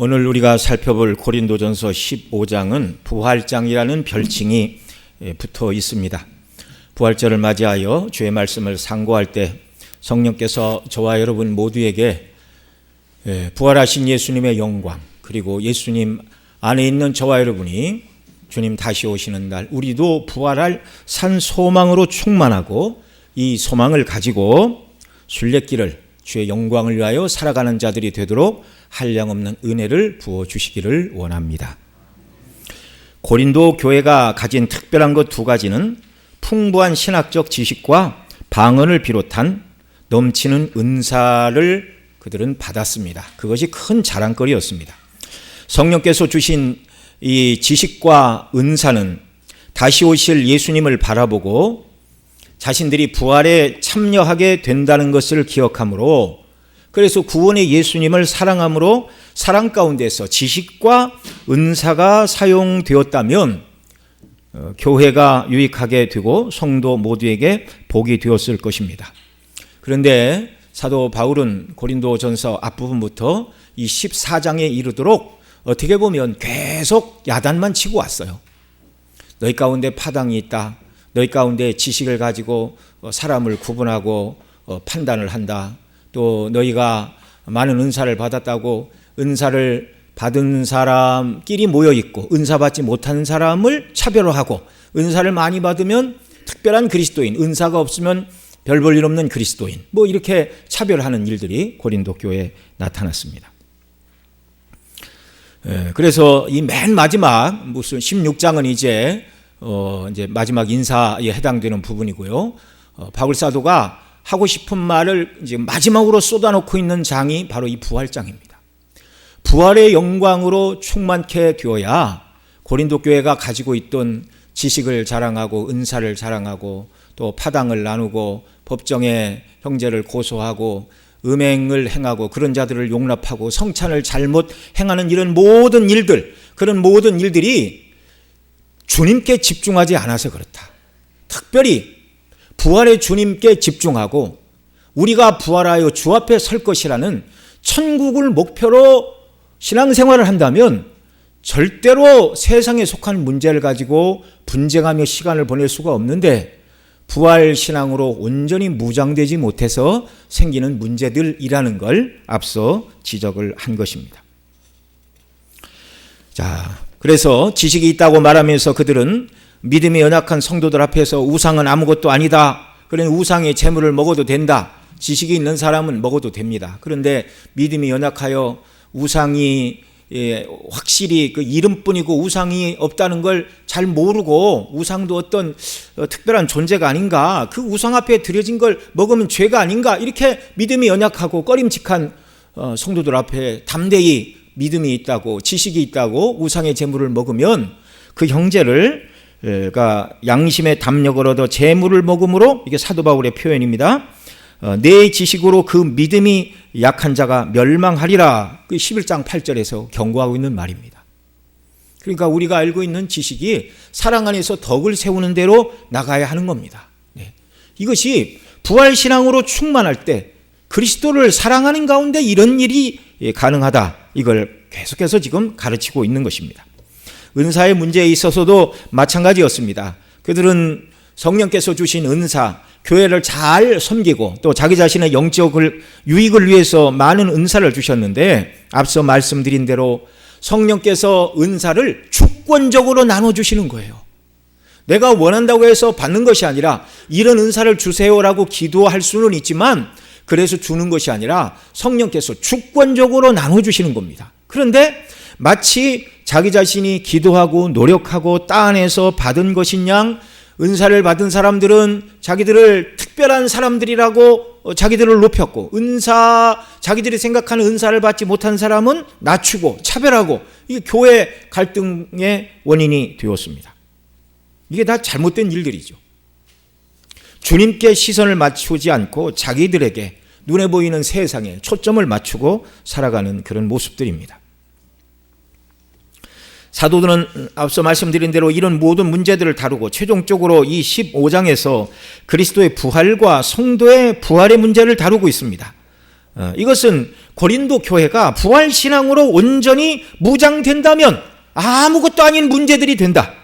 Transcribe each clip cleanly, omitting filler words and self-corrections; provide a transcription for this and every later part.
오늘 우리가 살펴볼 고린도전서 15장은 부활장이라는 별칭이 붙어 있습니다. 부활절을 맞이하여 주의 말씀을 상고할 때 성령께서 저와 여러분 모두에게 부활하신 예수님의 영광, 그리고 예수님 안에 있는 저와 여러분이 주님 다시 오시는 날 우리도 부활할 산 소망으로 충만하고 이 소망을 가지고 순례길을 주의 영광을 위하여 살아가는 자들이 되도록 한량없는 은혜를 부어주시기를 원합니다. 고린도 교회가 가진 특별한 것 두 가지는 풍부한 신학적 지식과 방언을 비롯한 넘치는 은사를 그들은 받았습니다. 그것이 큰 자랑거리였습니다. 성령께서 주신 이 지식과 은사는 다시 오실 예수님을 바라보고 자신들이 부활에 참여하게 된다는 것을 기억하므로, 그래서 구원의 예수님을 사랑함으로 사랑 가운데서 지식과 은사가 사용되었다면 교회가 유익하게 되고 성도 모두에게 복이 되었을 것입니다. 그런데 사도 바울은 고린도전서 앞부분부터 이 14장에 이르도록 어떻게 보면 계속 야단만 치고 왔어요. 너희 가운데 파당이 있다. 너희 가운데 지식을 가지고 사람을 구분하고 판단을 한다. 또 너희가 많은 은사를 받았다고 은사를 받은 사람끼리 모여 있고 은사 받지 못하는 사람을 차별화하고, 은사를 많이 받으면 특별한 그리스도인, 은사가 없으면 별 볼 일 없는 그리스도인, 이렇게 차별하는 일들이 고린도 교회에 나타났습니다. 그래서 이 맨 마지막 무슨 16장은 이제 마지막 인사에 해당되는 부분이고요. 바울 사도가 하고 싶은 말을 이제 마지막으로 쏟아놓고 있는 장이 바로 이 부활장입니다. 부활의 영광으로 충만케 되어야 고린도 교회가 가지고 있던 지식을 자랑하고 은사를 자랑하고 또 파당을 나누고 법정에 형제를 고소하고 음행을 행하고 그런 자들을 용납하고 성찬을 잘못 행하는 이런 모든 일들, 그런 모든 일들이 주님께 집중하지 않아서 그렇다. 특별히 부활의 주님께 집중하고 우리가 부활하여 주 앞에 설 것이라는 천국을 목표로 신앙생활을 한다면 절대로 세상에 속한 문제를 가지고 분쟁하며 시간을 보낼 수가 없는데, 부활신앙으로 온전히 무장되지 못해서 생기는 문제들이라는 걸 앞서 지적을 한 것입니다. 자, 그래서 지식이 있다고 말하면서 그들은 믿음이 연약한 성도들 앞에서 우상은 아무것도 아니다. 그러니 우상의 제물을 먹어도 된다. 지식이 있는 사람은 먹어도 됩니다. 그런데 믿음이 연약하여 우상이 확실히 그 이름뿐이고 우상이 없다는 걸 잘 모르고 우상도 어떤 특별한 존재가 아닌가, 그 우상 앞에 드려진 걸 먹으면 죄가 아닌가, 이렇게 믿음이 연약하고 꺼림칙한 성도들 앞에 담대히 믿음이 있다고 지식이 있다고 우상의 제물을 먹으면 그 형제를 양심의 담력을 얻어 제물을 먹음으로, 이게 사도 바울의 표현입니다. 내 지식으로 그 믿음이 약한 자가 멸망하리라. 그 11장 8절에서 경고하고 있는 말입니다. 그러니까 우리가 알고 있는 지식이 사랑 안에서 덕을 세우는 대로 나가야 하는 겁니다. 이것이 부활신앙으로 충만할 때 그리스도를 사랑하는 가운데 이런 일이 가능하다. 이걸 계속해서 지금 가르치고 있는 것입니다. 은사의 문제에 있어서도 마찬가지였습니다. 그들은 성령께서 주신 은사, 교회를 잘 섬기고 또 자기 자신의 영적 유익을 위해서 많은 은사를 주셨는데, 앞서 말씀드린 대로 성령께서 은사를 주권적으로 나눠주시는 거예요. 내가 원한다고 해서 받는 것이 아니라, 이런 은사를 주세요라고 기도할 수는 있지만 그래서 주는 것이 아니라 성령께서 주권적으로 나눠주시는 겁니다. 그런데 마치 자기 자신이 기도하고 노력하고 따내서 받은 것인 양 은사를 받은 사람들은 자기들을 특별한 사람들이라고 자기들을 높였고, 자기들이 생각하는 은사를 받지 못한 사람은 낮추고 차별하고, 이게 교회 갈등의 원인이 되었습니다. 이게 다 잘못된 일들이죠. 주님께 시선을 맞추지 않고 자기들에게 눈에 보이는 세상에 초점을 맞추고 살아가는 그런 모습들입니다. 사도들은 앞서 말씀드린 대로 이런 모든 문제들을 다루고 최종적으로 이 15장에서 그리스도의 부활과 성도의 부활의 문제를 다루고 있습니다. 이것은 고린도 교회가 부활신앙으로 온전히 무장된다면 아무것도 아닌 문제들이 된다.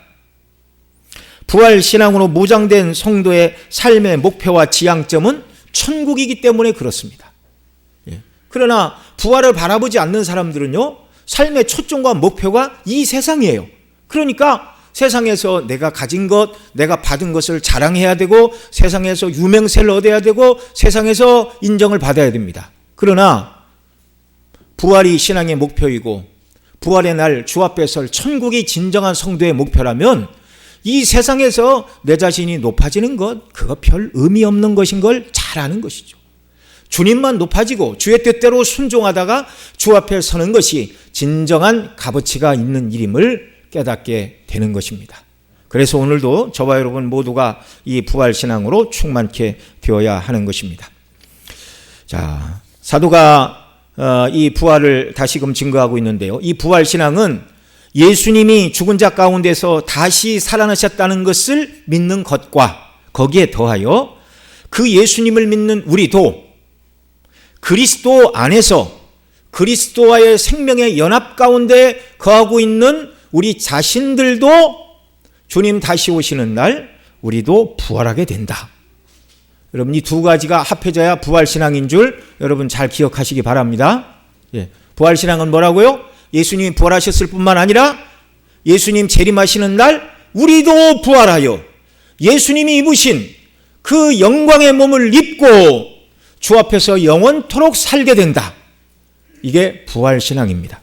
부활신앙으로 무장된 성도의 삶의 목표와 지향점은 천국이기 때문에 그렇습니다. 그러나 부활을 바라보지 않는 사람들은요, 삶의 초점과 목표가 이 세상이에요. 그러니까 세상에서 내가 가진 것, 내가 받은 것을 자랑해야 되고, 세상에서 유명세를 얻어야 되고, 세상에서 인정을 받아야 됩니다. 그러나 부활이 신앙의 목표이고 부활의 날 주 앞에 설 천국이 진정한 성도의 목표라면 이 세상에서 내 자신이 높아지는 것, 그거 별 의미 없는 것인 걸 잘 아는 것이죠. 주님만 높아지고 주의 뜻대로 순종하다가 주 앞에 서는 것이 진정한 값어치가 있는 일임을 깨닫게 되는 것입니다. 그래서 오늘도 저와 여러분 모두가 이 부활신앙으로 충만케 되어야 하는 것입니다. 자, 사도가 이 부활을 다시금 증거하고 있는데요. 이 부활신앙은 예수님이 죽은 자 가운데서 다시 살아나셨다는 것을 믿는 것과 거기에 더하여 그 예수님을 믿는 우리도 그리스도 안에서 그리스도와의 생명의 연합 가운데 거하고 있는 우리 자신들도 주님 다시 오시는 날 우리도 부활하게 된다. 여러분, 이 두 가지가 합해져야 부활신앙인 줄 여러분 잘 기억하시기 바랍니다. 부활신앙은 뭐라고요? 예수님이 부활하셨을 뿐만 아니라 예수님 재림하시는 날 우리도 부활하여 예수님이 입으신 그 영광의 몸을 입고 주 앞에서 영원토록 살게 된다. 이게 부활신앙입니다.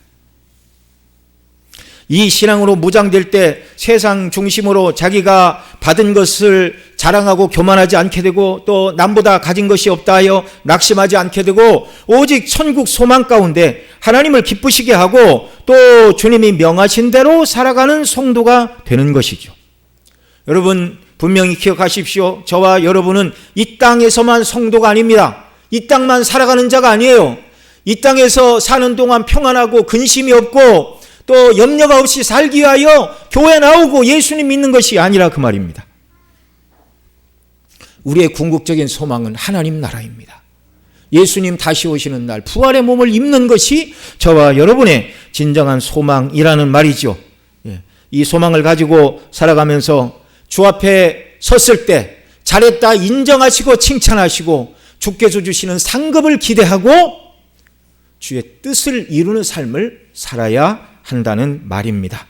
이 신앙으로 무장될 때 세상 중심으로 자기가 받은 것을 자랑하고 교만하지 않게 되고 또 남보다 가진 것이 없다 하여 낙심하지 않게 되고 오직 천국 소망 가운데 하나님을 기쁘시게 하고 또 주님이 명하신 대로 살아가는 성도가 되는 것이죠. 여러분 분명히 기억하십시오. 저와 여러분은 이 땅에서만 성도가 아닙니다. 이 땅만 살아가는 자가 아니에요. 이 땅에서 사는 동안 평안하고 근심이 없고 또 염려가 없이 살기 위하여 교회 나오고 예수님 믿는 것이 아니라 그 말입니다. 우리의 궁극적인 소망은 하나님 나라입니다. 예수님 다시 오시는 날 부활의 몸을 입는 것이 저와 여러분의 진정한 소망이라는 말이죠. 이 소망을 가지고 살아가면서 주 앞에 섰을 때 잘했다 인정하시고 칭찬하시고 주께서 주시는 상급을 기대하고 주의 뜻을 이루는 삶을 살아야 한다는 말입니다.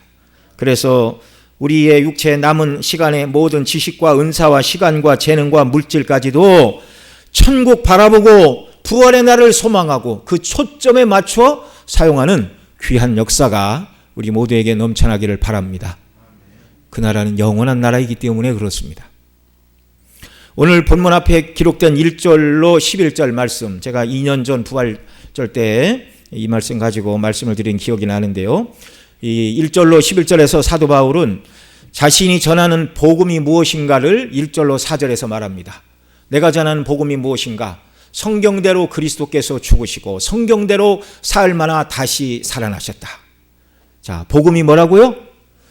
그래서 우리의 육체에 남은 시간의 모든 지식과 은사와 시간과 재능과 물질까지도 천국 바라보고 부활의 날을 소망하고 그 초점에 맞춰 사용하는 귀한 역사가 우리 모두에게 넘쳐나기를 바랍니다. 그 나라는 영원한 나라이기 때문에 그렇습니다. 오늘 본문 앞에 기록된 1절로 11절 말씀, 제가 2년 전 부활절 때 이 말씀 가지고 말씀을 드린 기억이 나는데요. 이 1절로 11절에서 사도 바울은 자신이 전하는 복음이 무엇인가를 1절로 4절에서 말합니다. 내가 전하는 복음이 무엇인가? 성경대로 그리스도께서 죽으시고 성경대로 사흘 만에 다시 살아나셨다. 자, 복음이 뭐라고요?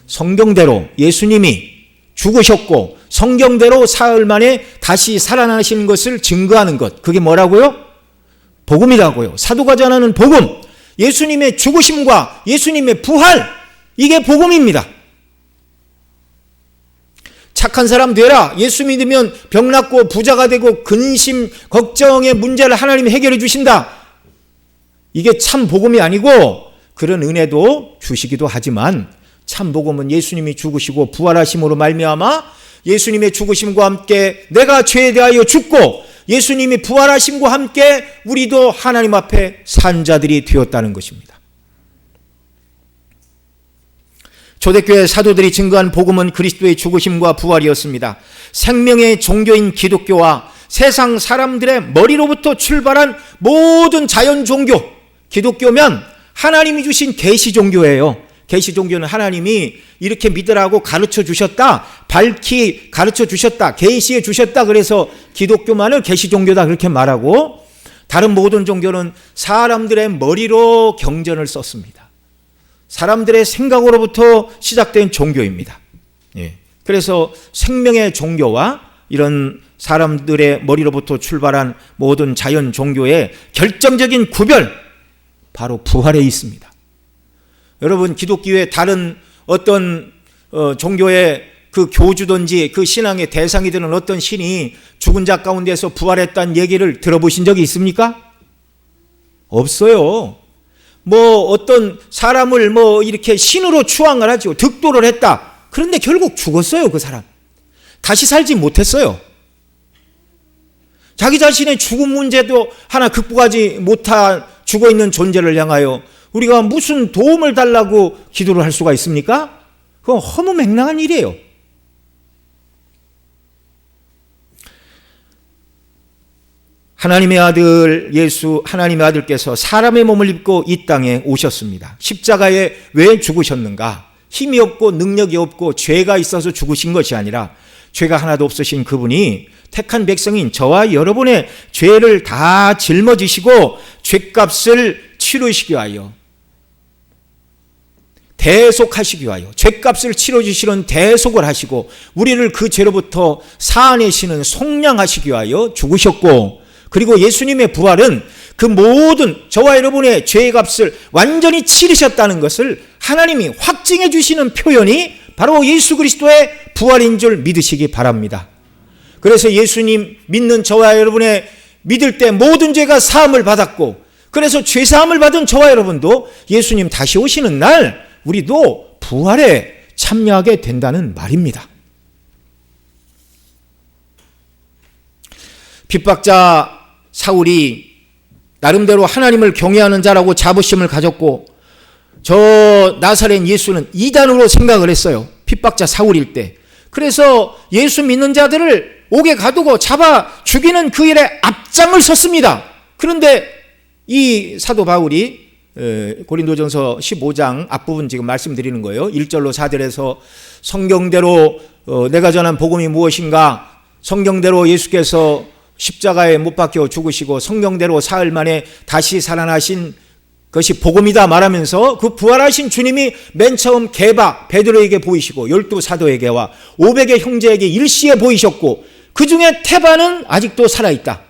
성경대로 예수님이 죽으셨고 성경대로 사흘 만에 다시 살아나신 것을 증거하는 것. 그게 뭐라고요? 복음이라고요. 사도가 전하는 복음, 예수님의 죽으심과 예수님의 부활, 이게 복음입니다. 착한 사람 되라. 예수 믿으면 병 낫고 부자가 되고 근심, 걱정의 문제를 하나님이 해결해 주신다. 이게 참 복음이 아니고 그런 은혜도 주시기도 하지만 참 복음은 예수님이 죽으시고 부활하심으로 말미암아 예수님의 죽으심과 함께 내가 죄에 대하여 죽고 예수님이 부활하심과 함께 우리도 하나님 앞에 산 자들이 되었다는 것입니다. 초대교회 사도들이 증거한 복음은 그리스도의 죽으심과 부활이었습니다. 생명의 종교인 기독교와 세상 사람들의 머리로부터 출발한 모든 자연 종교, 기독교면 하나님이 주신 계시 종교예요. 계시 종교는 하나님이 이렇게 믿으라고 가르쳐 주셨다, 밝히 가르쳐 주셨다, 계시해 주셨다. 그래서 기독교만을 계시 종교다 그렇게 말하고, 다른 모든 종교는 사람들의 머리로 경전을 썼습니다. 사람들의 생각으로부터 시작된 종교입니다. 그래서 생명의 종교와 이런 사람들의 머리로부터 출발한 모든 자연 종교의 결정적인 구별, 바로 부활에 있습니다. 여러분, 기독교의 다른 어떤 종교의 그 교주든지 그 신앙의 대상이 되는 어떤 신이 죽은 자 가운데서 부활했다는 얘기를 들어보신 적이 있습니까? 없어요. 어떤 사람을 이렇게 신으로 추앙을 하죠. 득도를 했다. 그런데 결국 죽었어요, 그 사람. 다시 살지 못했어요. 자기 자신의 죽음 문제도 하나 극복하지 못한 죽어있는 존재를 향하여 우리가 무슨 도움을 달라고 기도를 할 수가 있습니까? 그건 허무맹랑한 일이에요. 하나님의 아들 예수, 하나님의 아들께서 사람의 몸을 입고 이 땅에 오셨습니다. 십자가에 왜 죽으셨는가? 힘이 없고 능력이 없고 죄가 있어서 죽으신 것이 아니라 죄가 하나도 없으신 그분이 택한 백성인 저와 여러분의 죄를 다 짊어지시고 죄값을 치르시기 위하여, 대속하시기 위하여, 죄값을 치러주시는 대속을 하시고 우리를 그 죄로부터 사하내시는 속량하시기 위하여 죽으셨고, 그리고 예수님의 부활은 그 모든 저와 여러분의 죄의 값을 완전히 치르셨다는 것을 하나님이 확증해 주시는 표현이 바로 예수 그리스도의 부활인 줄 믿으시기 바랍니다. 그래서 예수님 믿는 저와 여러분의 믿을 때 모든 죄가 사함을 받았고, 그래서 죄 사함을 받은 저와 여러분도 예수님 다시 오시는 날 우리도 부활에 참여하게 된다는 말입니다. 핍박자 사울이 나름대로 하나님을 경외하는 자라고 자부심을 가졌고, 저 나사렛 예수는 이단으로 생각을 했어요. 핍박자 사울일 때. 그래서 예수 믿는 자들을 옥에 가두고 잡아 죽이는 그 일에 앞장을 섰습니다. 그런데 이 사도 바울이 고린도전서 15장 앞부분 지금 말씀드리는 거예요. 1절로 4절에서 성경대로 내가 전한 복음이 무엇인가, 성경대로 예수께서 십자가에 못 박혀 죽으시고 성경대로 사흘 만에 다시 살아나신 것이 복음이다 말하면서 그 부활하신 주님이 맨 처음 게바 베드로에게 보이시고 12 사도에게와 500의 형제에게 일시에 보이셨고, 그 중에 태반은 아직도 살아있다.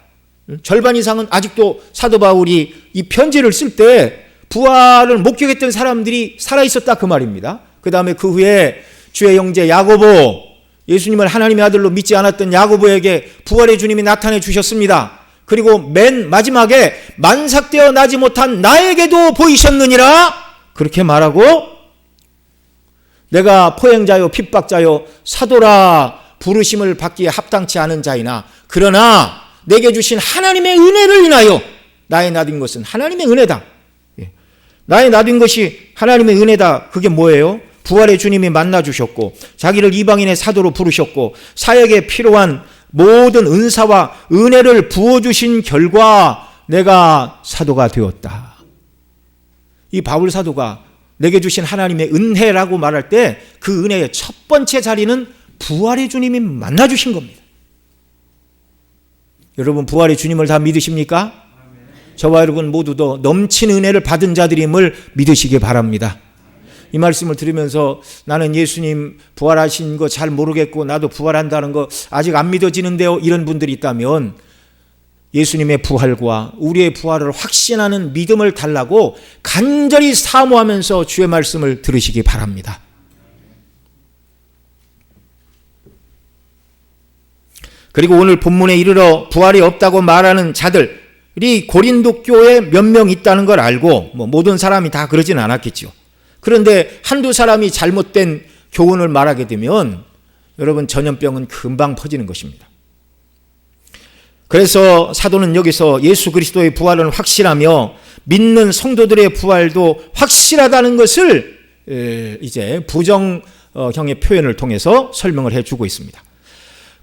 절반 이상은 아직도 사도 바울이 이 편지를 쓸 때 부활을 목격했던 사람들이 살아있었다, 그 말입니다. 그 다음에 그 후에 주의 형제 야고보, 예수님을 하나님의 아들로 믿지 않았던 야고보에게 부활의 주님이 나타내 주셨습니다. 그리고 맨 마지막에 만삭되어 나지 못한 나에게도 보이셨느니라 그렇게 말하고, 내가 포행자요 핍박자요 사도라 부르심을 받기에 합당치 않은 자이나 그러나 내게 주신 하나님의 은혜를 인하여 나의 나된 것은 하나님의 은혜다. 나의 나된 것이 하나님의 은혜다. 그게 뭐예요? 부활의 주님이 만나주셨고 자기를 이방인의 사도로 부르셨고 사역에 필요한 모든 은사와 은혜를 부어주신 결과 내가 사도가 되었다. 이 바울 사도가 내게 주신 하나님의 은혜라고 말할 때 그 은혜의 첫 번째 자리는 부활의 주님이 만나주신 겁니다. 여러분, 부활의 주님을 다 믿으십니까? 저와 여러분 모두도 넘치는 은혜를 받은 자들임을 믿으시기 바랍니다. 이 말씀을 들으면서 나는 예수님 부활하신 거 잘 모르겠고 나도 부활한다는 거 아직 안 믿어지는데요, 이런 분들이 있다면 예수님의 부활과 우리의 부활을 확신하는 믿음을 달라고 간절히 사모하면서 주의 말씀을 들으시기 바랍니다. 그리고 오늘 본문에 이르러 부활이 없다고 말하는 자들이 고린도 교회에 몇 명 있다는 걸 알고, 모든 사람이 다 그러진 않았겠죠. 그런데 한두 사람이 잘못된 교훈을 말하게 되면 여러분, 전염병은 금방 퍼지는 것입니다. 그래서 사도는 여기서 예수 그리스도의 부활은 확실하며 믿는 성도들의 부활도 확실하다는 것을 이제 부정형의 표현을 통해서 설명을 해주고 있습니다.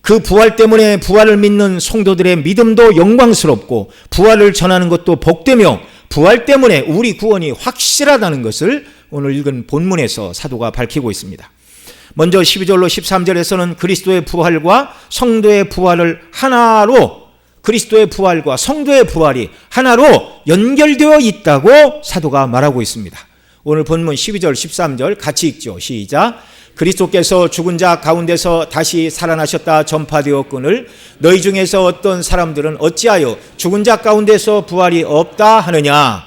그 부활 때문에 부활을 믿는 성도들의 믿음도 영광스럽고 부활을 전하는 것도 복되며 부활 때문에 우리 구원이 확실하다는 것을 오늘 읽은 본문에서 사도가 밝히고 있습니다. 먼저 12절로 13절에서는 그리스도의 부활과 성도의 부활을 하나로, 그리스도의 부활과 성도의 부활이 하나로 연결되어 있다고 사도가 말하고 있습니다. 오늘 본문 12절 13절 같이 읽죠. 시작. 그리스도께서 죽은 자 가운데서 다시 살아나셨다 전파되었거늘 너희 중에서 어떤 사람들은 어찌하여 죽은 자 가운데서 부활이 없다 하느냐.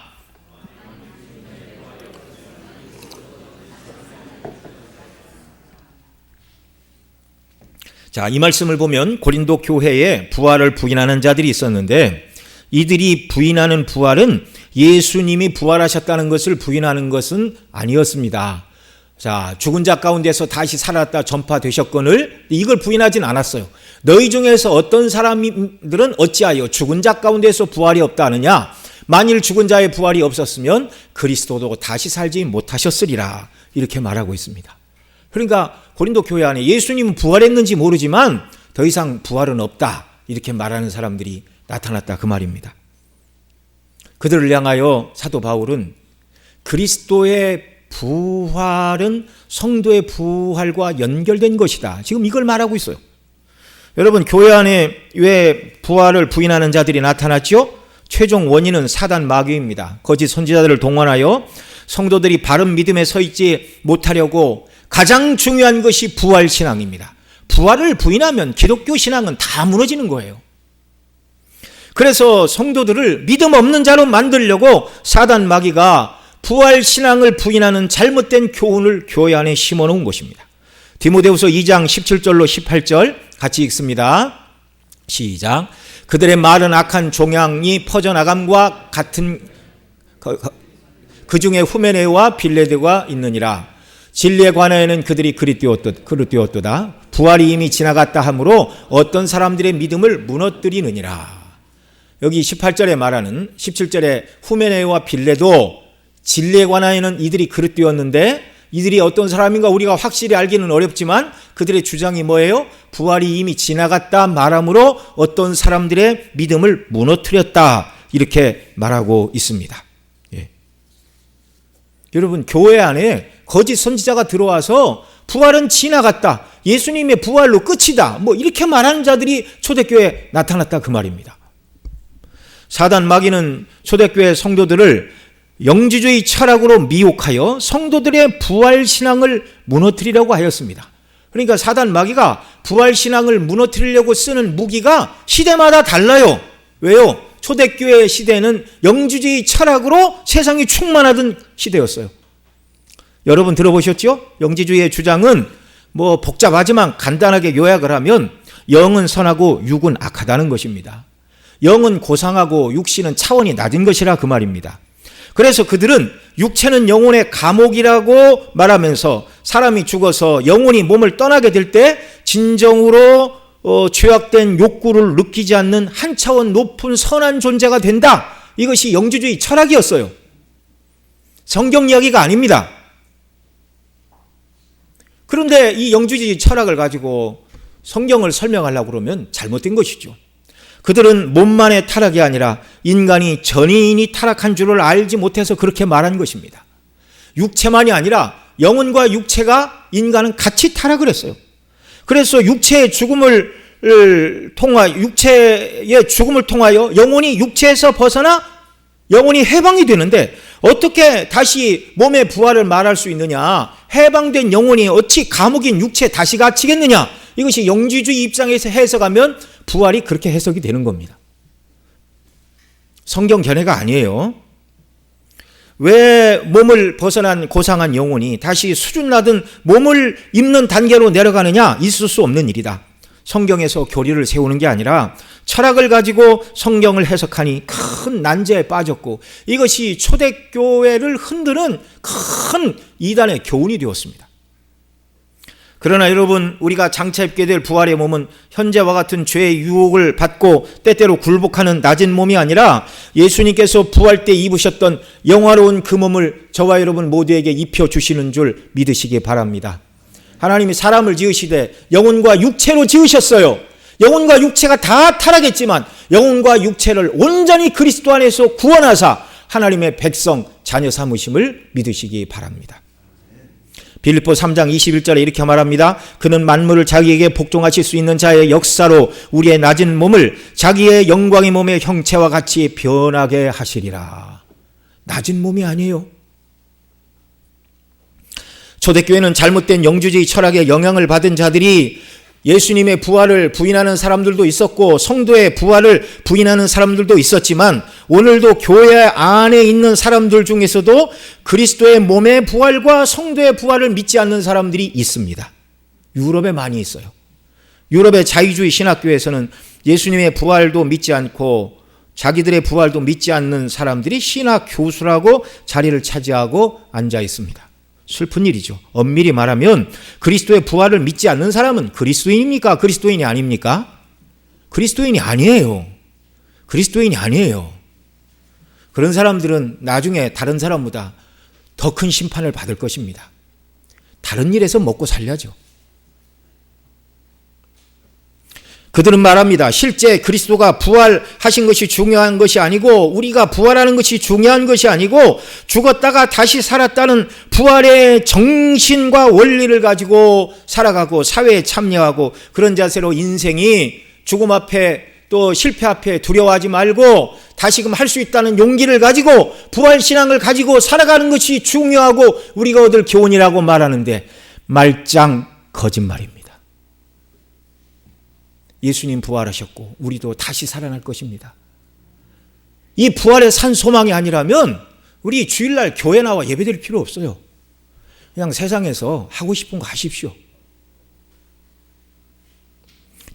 자, 이 말씀을 보면 고린도 교회에 부활을 부인하는 자들이 있었는데 이들이 부인하는 부활은 예수님이 부활하셨다는 것을 부인하는 것은 아니었습니다. 자, 죽은 자 가운데서 다시 살았다 전파되셨거늘 이걸 부인하진 않았어요. 너희 중에서 어떤 사람들은 어찌하여 죽은 자 가운데서 부활이 없다 하느냐. 만일 죽은 자의 부활이 없었으면 그리스도도 다시 살지 못하셨으리라. 이렇게 말하고 있습니다. 그러니까 고린도 교회 안에 예수님은 부활했는지 모르지만 더 이상 부활은 없다. 이렇게 말하는 사람들이 나타났다 그 말입니다. 그들을 향하여 사도 바울은 그리스도의 부활은 성도의 부활과 연결된 것이다. 지금 이걸 말하고 있어요. 여러분, 교회 안에 왜 부활을 부인하는 자들이 나타났죠? 최종 원인은 사단 마귀입니다. 거짓 선지자들을 동원하여 성도들이 바른 믿음에 서 있지 못하려고 가장 중요한 것이 부활 신앙입니다. 부활을 부인하면 기독교 신앙은 다 무너지는 거예요. 그래서 성도들을 믿음 없는 자로 만들려고 사단 마귀가 부활 신앙을 부인하는 잘못된 교훈을 교회 안에 심어놓은 것입니다. 디모데후서 2장 17절로 18절 같이 읽습니다. 시작. 그들의 말은 악한 종양이 퍼져나감과 같은 그 중에 후메네와 빌레드가 있느니라. 진리에 관하여는 그들이 그릇되었도다. 부활이 이미 지나갔다 하므로 어떤 사람들의 믿음을 무너뜨리느니라. 여기 18절에 말하는 17절에 후메네와 빌레도 진리에 관하여는 이들이 그릇되었는데 이들이 어떤 사람인가 우리가 확실히 알기는 어렵지만 그들의 주장이 뭐예요? 부활이 이미 지나갔다 말함으로 어떤 사람들의 믿음을 무너뜨렸다. 이렇게 말하고 있습니다. 예. 여러분, 교회 안에 거짓 선지자가 들어와서 부활은 지나갔다. 예수님의 부활로 끝이다. 뭐 이렇게 말하는 자들이 초대교회에 나타났다 그 말입니다. 사단 마귀는 초대교회 성도들을 영지주의 철학으로 미혹하여 성도들의 부활 신앙을 무너뜨리려고 하였습니다. 그러니까 사단 마귀가 부활 신앙을 무너뜨리려고 쓰는 무기가 시대마다 달라요. 왜요? 초대교회 시대는 영지주의 철학으로 세상이 충만하던 시대였어요. 여러분 들어보셨죠? 영지주의의 주장은 뭐 복잡하지만 간단하게 요약을 하면 영은 선하고 육은 악하다는 것입니다. 영은 고상하고 육신은 차원이 낮은 것이라 그 말입니다. 그래서 그들은 육체는 영혼의 감옥이라고 말하면서 사람이 죽어서 영혼이 몸을 떠나게 될 때 진정으로 죄악된 욕구를 느끼지 않는 한 차원 높은 선한 존재가 된다. 이것이 영지주의 철학이었어요. 성경 이야기가 아닙니다. 그런데 이 영지주의 철학을 가지고 성경을 설명하려고 그러면 잘못된 것이죠. 그들은 몸만의 타락이 아니라 인간이 전인이 타락한 줄을 알지 못해서 그렇게 말한 것입니다. 육체만이 아니라 영혼과 육체가 인간은 같이 타락을 했어요. 그래서 육체의 죽음을 통하여 영혼이 육체에서 벗어나 영혼이 해방이 되는데 어떻게 다시 몸의 부활을 말할 수 있느냐? 해방된 영혼이 어찌 감옥인 육체에 다시 갇히겠느냐? 이것이 영지주의 입장에서 해석하면 부활이 그렇게 해석이 되는 겁니다. 성경 견해가 아니에요. 왜 몸을 벗어난 고상한 영혼이 다시 수준 낮은 몸을 입는 단계로 내려가느냐? 있을 수 없는 일이다. 성경에서 교리를 세우는 게 아니라 철학을 가지고 성경을 해석하니 큰 난제에 빠졌고 이것이 초대교회를 흔드는 큰 이단의 교훈이 되었습니다. 그러나 여러분, 우리가 장차 입게 될 부활의 몸은 현재와 같은 죄의 유혹을 받고 때때로 굴복하는 낮은 몸이 아니라 예수님께서 부활 때 입으셨던 영화로운 그 몸을 저와 여러분 모두에게 입혀주시는 줄 믿으시기 바랍니다. 하나님이 사람을 지으시되 영혼과 육체로 지으셨어요. 영혼과 육체가 다 타락했지만 영혼과 육체를 온전히 그리스도 안에서 구원하사 하나님의 백성 자녀 삼으심을 믿으시기 바랍니다. 빌립보 3장 21절에 이렇게 말합니다. 그는 만물을 자기에게 복종하실 수 있는 자의 역사로 우리의 낮은 몸을 자기의 영광의 몸의 형체와 같이 변하게 하시리라. 낮은 몸이 아니에요. 초대교회는 잘못된 영주주의 철학에 영향을 받은 자들이 예수님의 부활을 부인하는 사람들도 있었고 성도의 부활을 부인하는 사람들도 있었지만 오늘도 교회 안에 있는 사람들 중에서도 그리스도의 몸의 부활과 성도의 부활을 믿지 않는 사람들이 있습니다. 유럽에 많이 있어요. 유럽의 자유주의 신학교에서는 예수님의 부활도 믿지 않고 자기들의 부활도 믿지 않는 사람들이 신학 교수라고 자리를 차지하고 앉아 있습니다. 슬픈 일이죠. 엄밀히 말하면 그리스도의 부활을 믿지 않는 사람은 그리스도인입니까? 그리스도인이 아닙니까? 그리스도인이 아니에요. 그리스도인이 아니에요. 그런 사람들은 나중에 다른 사람보다 더 큰 심판을 받을 것입니다. 다른 일에서 먹고 살려죠. 그들은 말합니다. 실제 그리스도가 부활하신 것이 중요한 것이 아니고 우리가 부활하는 것이 중요한 것이 아니고 죽었다가 다시 살았다는 부활의 정신과 원리를 가지고 살아가고 사회에 참여하고 그런 자세로 인생이 죽음 앞에 또 실패 앞에 두려워하지 말고 다시금 할 수 있다는 용기를 가지고 부활신앙을 가지고 살아가는 것이 중요하고 우리가 얻을 교훈이라고 말하는데 말짱 거짓말입니다. 예수님 부활하셨고 우리도 다시 살아날 것입니다. 이 부활의 산 소망이 아니라면 우리 주일날 교회 나와 예배드릴 필요 없어요. 그냥 세상에서 하고 싶은 거 하십시오.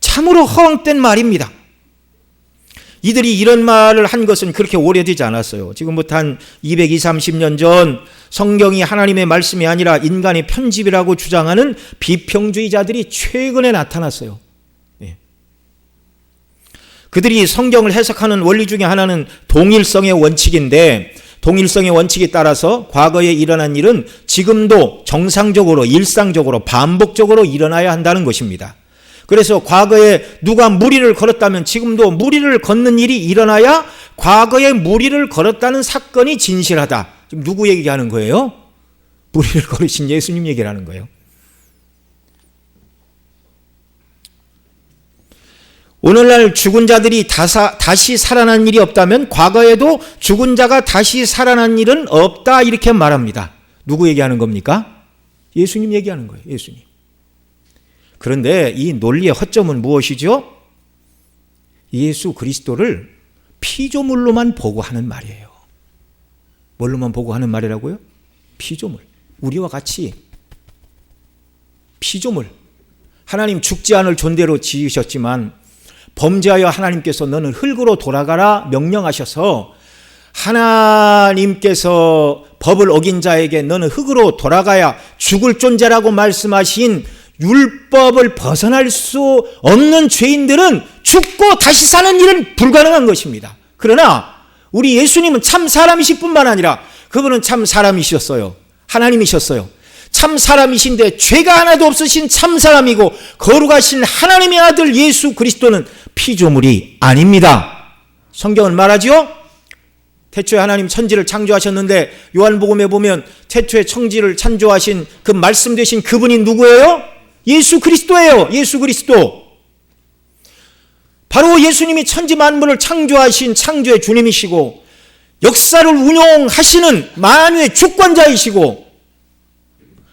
참으로 허황된 말입니다. 이들이 이런 말을 한 것은 그렇게 오래되지 않았어요. 지금부터 한 220, 30년 전 성경이 하나님의 말씀이 아니라 인간의 편집이라고 주장하는 비평주의자들이 최근에 나타났어요. 그들이 성경을 해석하는 원리 중에 하나는 동일성의 원칙인데 동일성의 원칙에 따라서 과거에 일어난 일은 지금도 정상적으로 일상적으로 반복적으로 일어나야 한다는 것입니다. 그래서 과거에 누가 무리를 걸었다면 지금도 무리를 걷는 일이 일어나야 과거에 무리를 걸었다는 사건이 진실하다. 지금 누구 얘기하는 거예요? 무리를 걸으신 예수님 얘기를 하는 거예요. 오늘날 죽은 자들이 다시 살아난 일이 없다면 과거에도 죽은 자가 다시 살아난 일은 없다 이렇게 말합니다. 누구 얘기하는 겁니까? 예수님 얘기하는 거예요. 예수님. 그런데 이 논리의 허점은 무엇이죠? 예수 그리스도를 피조물로만 보고 하는 말이에요. 뭘로만 보고 하는 말이라고요? 피조물. 우리와 같이 피조물. 하나님 죽지 않을 존재로 지으셨지만 범죄하여 하나님께서 너는 흙으로 돌아가라 명령하셔서 하나님께서 법을 어긴 자에게 너는 흙으로 돌아가야 죽을 존재라고 말씀하신 율법을 벗어날 수 없는 죄인들은 죽고 다시 사는 일은 불가능한 것입니다. 그러나 우리 예수님은 참 사람이실 뿐만 아니라 그분은 참 사람이셨어요. 하나님이셨어요. 참 사람이신데 죄가 하나도 없으신 참 사람이고 거룩하신 하나님의 아들 예수 그리스도는 피조물이 아닙니다. 성경은 말하지요. 태초에 하나님 천지를 창조하셨는데 요한복음에 보면 태초에 천지를 창조하신 그 말씀 되신 그분이 누구예요? 예수 그리스도예요. 예수 그리스도. 바로 예수님이 천지 만물을 창조하신 창조의 주님이시고 역사를 운용하시는 만유의 주권자이시고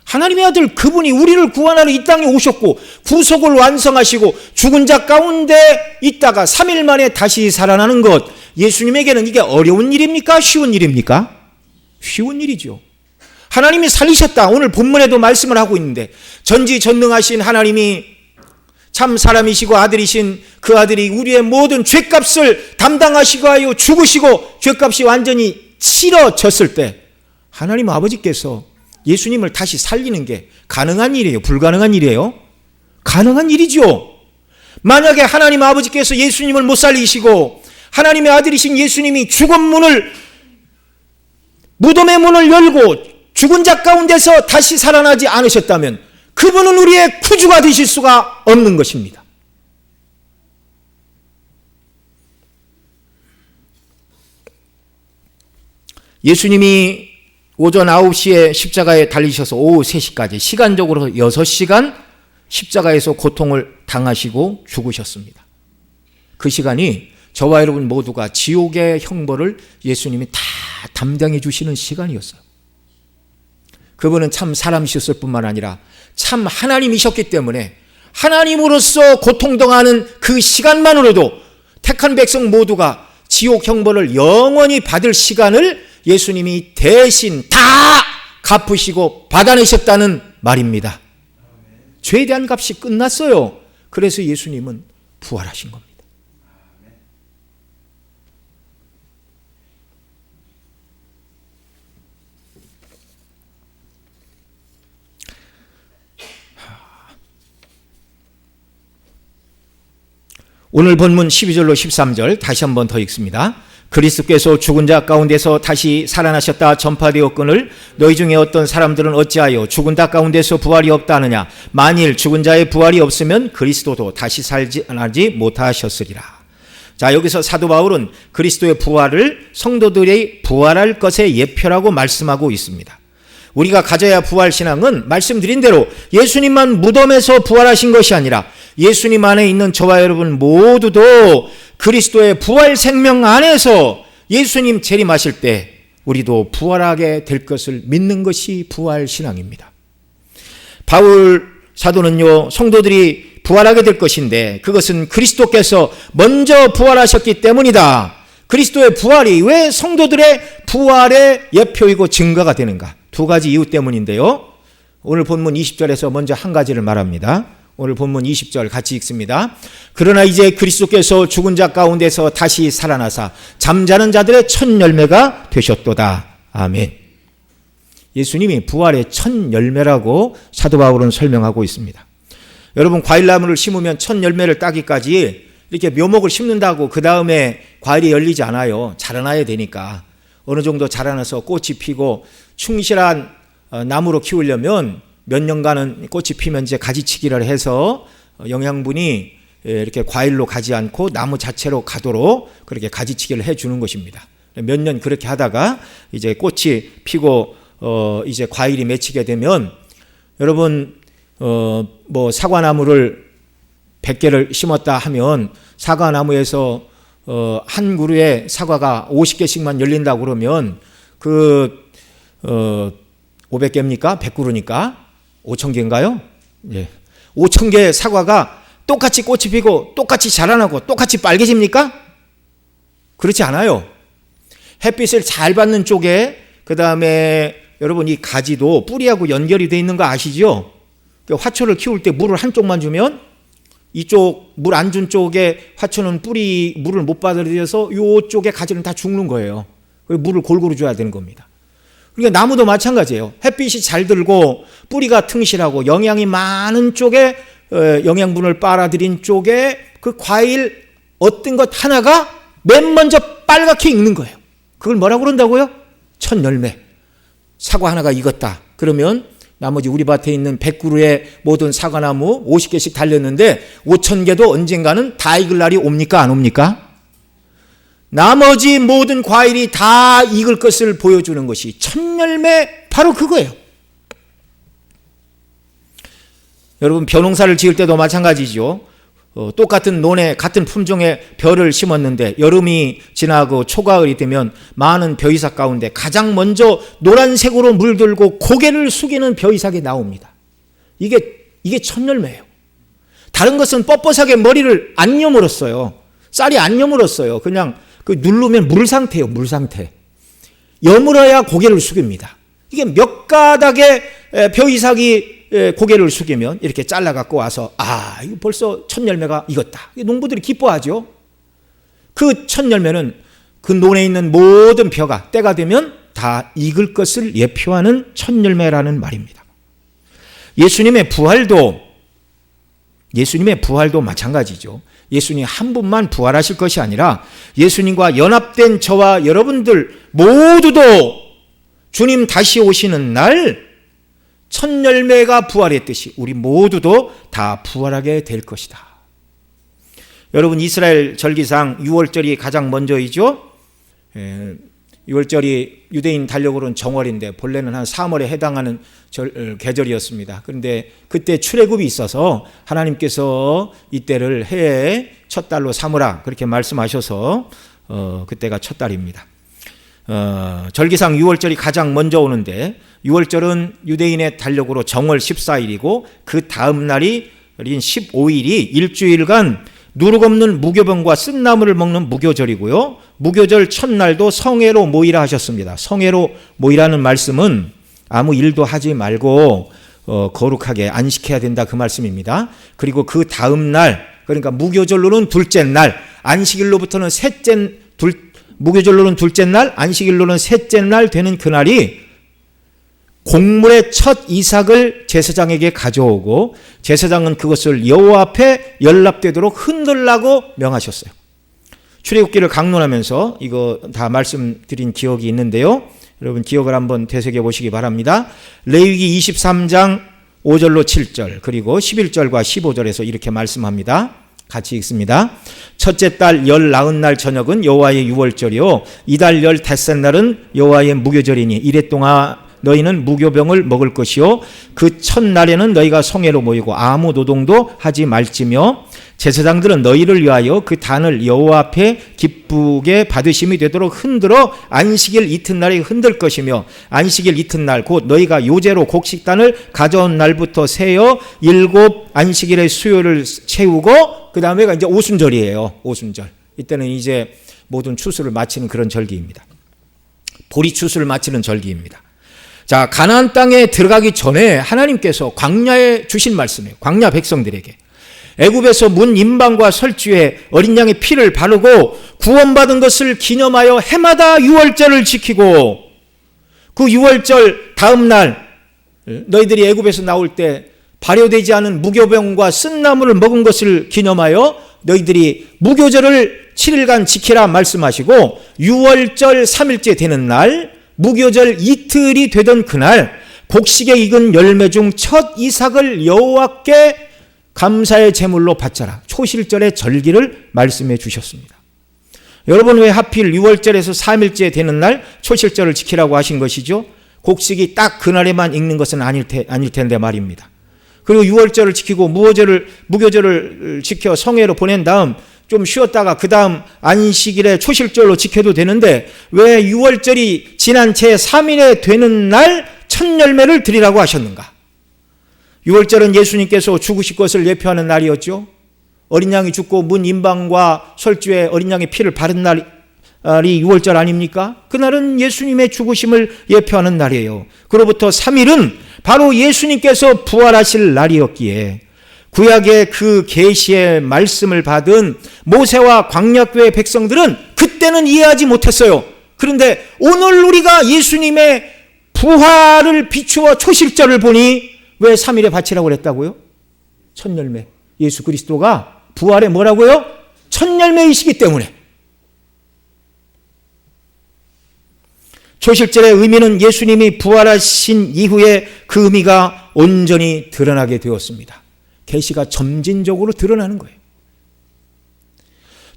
하나님의 아들 그분이 우리를 구원하러 이 땅에 오셨고 구속을 완성하시고 죽은 자 가운데 있다가 3일 만에 다시 살아나는 것, 예수님에게는 이게 어려운 일입니까? 쉬운 일입니까? 쉬운 일이죠. 하나님이 살리셨다. 오늘 본문에도 말씀을 하고 있는데 전지전능하신 하나님이 참 사람이시고 아들이신 그 아들이 우리의 모든 죄값을 담당하시고 하여 죽으시고 죄값이 완전히 치러졌을 때 하나님 아버지께서 예수님을 다시 살리는 게 가능한 일이에요? 불가능한 일이에요? 가능한 일이죠. 만약에 하나님 아버지께서 예수님을 못 살리시고 하나님의 아들이신 예수님이 죽은 문을 무덤의 문을 열고 죽은 자 가운데서 다시 살아나지 않으셨다면 그분은 우리의 구주가 되실 수가 없는 것입니다. 예수님이 오전 9시에 십자가에 달리셔서 오후 3시까지 시간적으로 6시간 십자가에서 고통을 당하시고 죽으셨습니다. 그 시간이 저와 여러분 모두가 지옥의 형벌을 예수님이 다 담당해 주시는 시간이었어요. 그분은 참 사람이셨을 뿐만 아니라 참 하나님이셨기 때문에 하나님으로서 고통당하는 그 시간만으로도 택한 백성 모두가 지옥 형벌을 영원히 받을 시간을 예수님이 대신 다 갚으시고 받아내셨다는 말입니다. 죄에 대한 값이 끝났어요. 그래서 예수님은 부활하신 겁니다. 오늘 본문 12절로 13절 다시 한번 더 읽습니다. 그리스도께서 죽은 자 가운데서 다시 살아나셨다 전파되었거늘 너희 중에 어떤 사람들은 어찌하여 죽은 자 가운데서 부활이 없다 하느냐. 만일 죽은 자의 부활이 없으면 그리스도도 다시 살지 못하셨으리라. 자, 여기서 사도 바울은 그리스도의 부활을 성도들이 부활할 것의 예표라고 말씀하고 있습니다. 우리가 가져야 부활 신앙은 말씀드린 대로 예수님만 무덤에서 부활하신 것이 아니라 예수님 안에 있는 저와 여러분 모두도 그리스도의 부활 생명 안에서 예수님 재림하실 때 우리도 부활하게 될 것을 믿는 것이 부활 신앙입니다. 바울 사도는요, 성도들이 부활하게 될 것인데 그것은 그리스도께서 먼저 부활하셨기 때문이다. 그리스도의 부활이 왜 성도들의 부활의 예표이고 증거가 되는가? 두 가지 이유 때문인데요. 오늘 본문 20절에서 먼저 한 가지를 말합니다. 오늘 본문 20절 같이 읽습니다. 그러나 이제 그리스도께서 죽은 자 가운데서 다시 살아나사 잠자는 자들의 첫 열매가 되셨도다. 아멘. 예수님이 부활의 첫 열매라고 사도 바울은 설명하고 있습니다. 여러분, 과일나무를 심으면 첫 열매를 따기까지 이렇게 묘목을 심는다고 그 다음에 과일이 열리지 않아요. 자라나야 되니까. 어느 정도 자라나서 꽃이 피고 충실한 나무로 키우려면 몇 년간은 꽃이 피면 이제 가지치기를 해서 영양분이 이렇게 과일로 가지 않고 나무 자체로 가도록 그렇게 가지치기를 해주는 것입니다. 몇 년 그렇게 하다가 이제 꽃이 피고 이제 과일이 맺히게 되면 여러분 뭐 사과나무를 100개를 심었다 하면 사과나무에서 한 그루에 사과가 50개씩만 열린다고 그러면 500개입니까? 100그루니까 5,000개인가요? 예. 5,000개의 사과가 똑같이 꽃이 피고 똑같이 자라나고 똑같이 빨개집니까? 그렇지 않아요. 햇빛을 잘 받는 쪽에 그 다음에 여러분 이 가지도 뿌리하고 연결이 되어 있는 거 아시죠? 화초를 키울 때 물을 한쪽만 주면 이쪽 물 안 준 쪽에 화초는 뿌리 물을 못 받아들여서 이쪽에 가지는 다 죽는 거예요. 물을 골고루 줘야 되는 겁니다. 그러니까 나무도 마찬가지예요. 햇빛이 잘 들고 뿌리가 튼실하고 영양이 많은 쪽에 영양분을 빨아들인 쪽에 그 과일 어떤 것 하나가 맨 먼저 빨갛게 익는 거예요. 그걸 뭐라고 그런다고요? 첫 열매. 사과 하나가 익었다. 그러면 나머지 우리 밭에 있는 100그루의 모든 사과나무 50개씩 달렸는데 5,000개도 언젠가는 다 익을 날이 옵니까? 안 옵니까? 나머지 모든 과일이 다 익을 것을 보여주는 것이 첫 열매, 바로 그거예요. 여러분, 벼농사를 지을 때도 마찬가지죠. 똑같은 논에 같은 품종의 벼를 심었는데 여름이 지나고 초가을이 되면 많은 벼이삭 가운데 가장 먼저 노란색으로 물들고 고개를 숙이는 벼이삭이 나옵니다. 이게 첫 열매예요. 다른 것은 뻣뻣하게 머리를 안 여물었어요. 쌀이 안 여물었어요. 그냥 누르면 물 상태예요. 물 상태. 여물어야 고개를 숙입니다. 이게 몇 가닥의 벼이삭이 고개를 숙이면 이렇게 잘라 갖고 와서 이거 벌써 첫 열매가 익었다. 농부들이 기뻐하죠. 그 첫 열매는 그 논에 있는 모든 벼가 때가 되면 다 익을 것을 예표하는 첫 열매라는 말입니다. 예수님의 부활도 마찬가지죠. 예수님 한 분만 부활하실 것이 아니라 예수님과 연합된 저와 여러분들 모두도 주님 다시 오시는 날 첫 열매가 부활했듯이 우리 모두도 다 부활하게 될 것이다. 여러분, 이스라엘 절기상 6월절이 가장 먼저이죠. 6월절이 유대인 달력으로는 정월인데 본래는 한 3월에 해당하는 계절이었습니다. 그런데 그때 출애굽이 있어서 하나님께서 이때를 해의 첫 달로 삼으라 그렇게 말씀하셔서 그때가 첫 달입니다. 절기상 6월절이 가장 먼저 오는데 6월절은 유대인의 달력으로 정월 14일이고 그 다음 날이 15일이 일주일간 누룩 없는 무교병과 쓴나물을 먹는 무교절이고요. 무교절 첫날도 성회로 모이라 하셨습니다. 성회로 모이라는 말씀은 아무 일도 하지 말고 거룩하게 안식해야 된다 그 말씀입니다. 그리고 그 다음 날, 그러니까 무교절로는 둘째 날, 안식일로부터는 무교절로는 둘째 날, 안식일로는 셋째 날 되는 그날이 곡물의 첫 이삭을 제사장에게 가져오고 제사장은 그것을 여호와 앞에 연락되도록 흔들라고 명하셨어요. 출애굽기를 강론하면서 이거 다 말씀드린 기억이 있는데요. 여러분 기억을 한번 되새겨 보시기 바랍니다. 레위기 23장 5절로 7절 그리고 11절과 15절에서 이렇게 말씀합니다. 같이 읽습니다. 첫째 달 열 나흔 날 저녁은 여호와의 유월절이요 이달 열 닷새 날은 여호와의 무교절이니 이래 동안 너희는 무교병을 먹을 것이요 그 첫날에는 너희가 성회로 모이고 아무 노동도 하지 말지며 제사장들은 너희를 위하여 그 단을 여호와 앞에 기쁘게 받으심이 되도록 흔들어 안식일 이튿날에 흔들 것이며 안식일 이튿날 곧 너희가 요제로 곡식단을 가져온 날부터 세어 7 안식일의 수요를 채우고 그 다음에가 이제 오순절이에요. 오순절. 이때는 이제 모든 추수를 마치는 그런 절기입니다. 보리 추수를 마치는 절기입니다. 자, 가나안 땅에 들어가기 전에 하나님께서 광야에 주신 말씀이에요. 광야 백성들에게. 애굽에서 문 임방과 설주에 어린 양의 피를 바르고 구원받은 것을 기념하여 해마다 유월절을 지키고 그 유월절 다음 날 너희들이 애굽에서 나올 때 발효되지 않은 무교병과 쓴나물을 먹은 것을 기념하여 너희들이 무교절을 7일간 지키라 말씀하시고 유월절 3일째 되는 날 무교절 이틀이 되던 그날 곡식에 익은 열매 중 첫 이삭을 여호와께 감사의 제물로 바쳐라. 초실절의 절기를 말씀해 주셨습니다. 여러분 왜 하필 6월절에서 3일째 되는 날 초실절을 지키라고 하신 것이죠? 곡식이 딱 그날에만 익는 것은 아닐 텐데 말입니다. 그리고 6월절을 지키고 무교절을 지켜 성회로 보낸 다음 좀 쉬었다가 그 다음 안식일에 초실절로 지켜도 되는데 왜 6월절이 지난 채 3일에 되는 날 첫 열매를 드리라고 하셨는가? 6월절은 예수님께서 죽으실 것을 예표하는 날이었죠. 어린 양이 죽고 문 임방과 설주에 어린 양의 피를 바른 날이 6월절 아닙니까? 그날은 예수님의 죽으심을 예표하는 날이에요. 그로부터 3일은 바로 예수님께서 부활하실 날이었기에 구약의 그 계시의 말씀을 받은 모세와 광야교회 백성들은 그때는 이해하지 못했어요. 그런데 오늘 우리가 예수님의 부활을 비추어 초실절을 보니 왜 3일에 바치라고 그랬다고요? 첫 열매. 예수 그리스도가 부활에 뭐라고요? 첫 열매이시기 때문에. 초실절의 의미는 예수님이 부활하신 이후에 그 의미가 온전히 드러나게 되었습니다. 계시가 점진적으로 드러나는 거예요.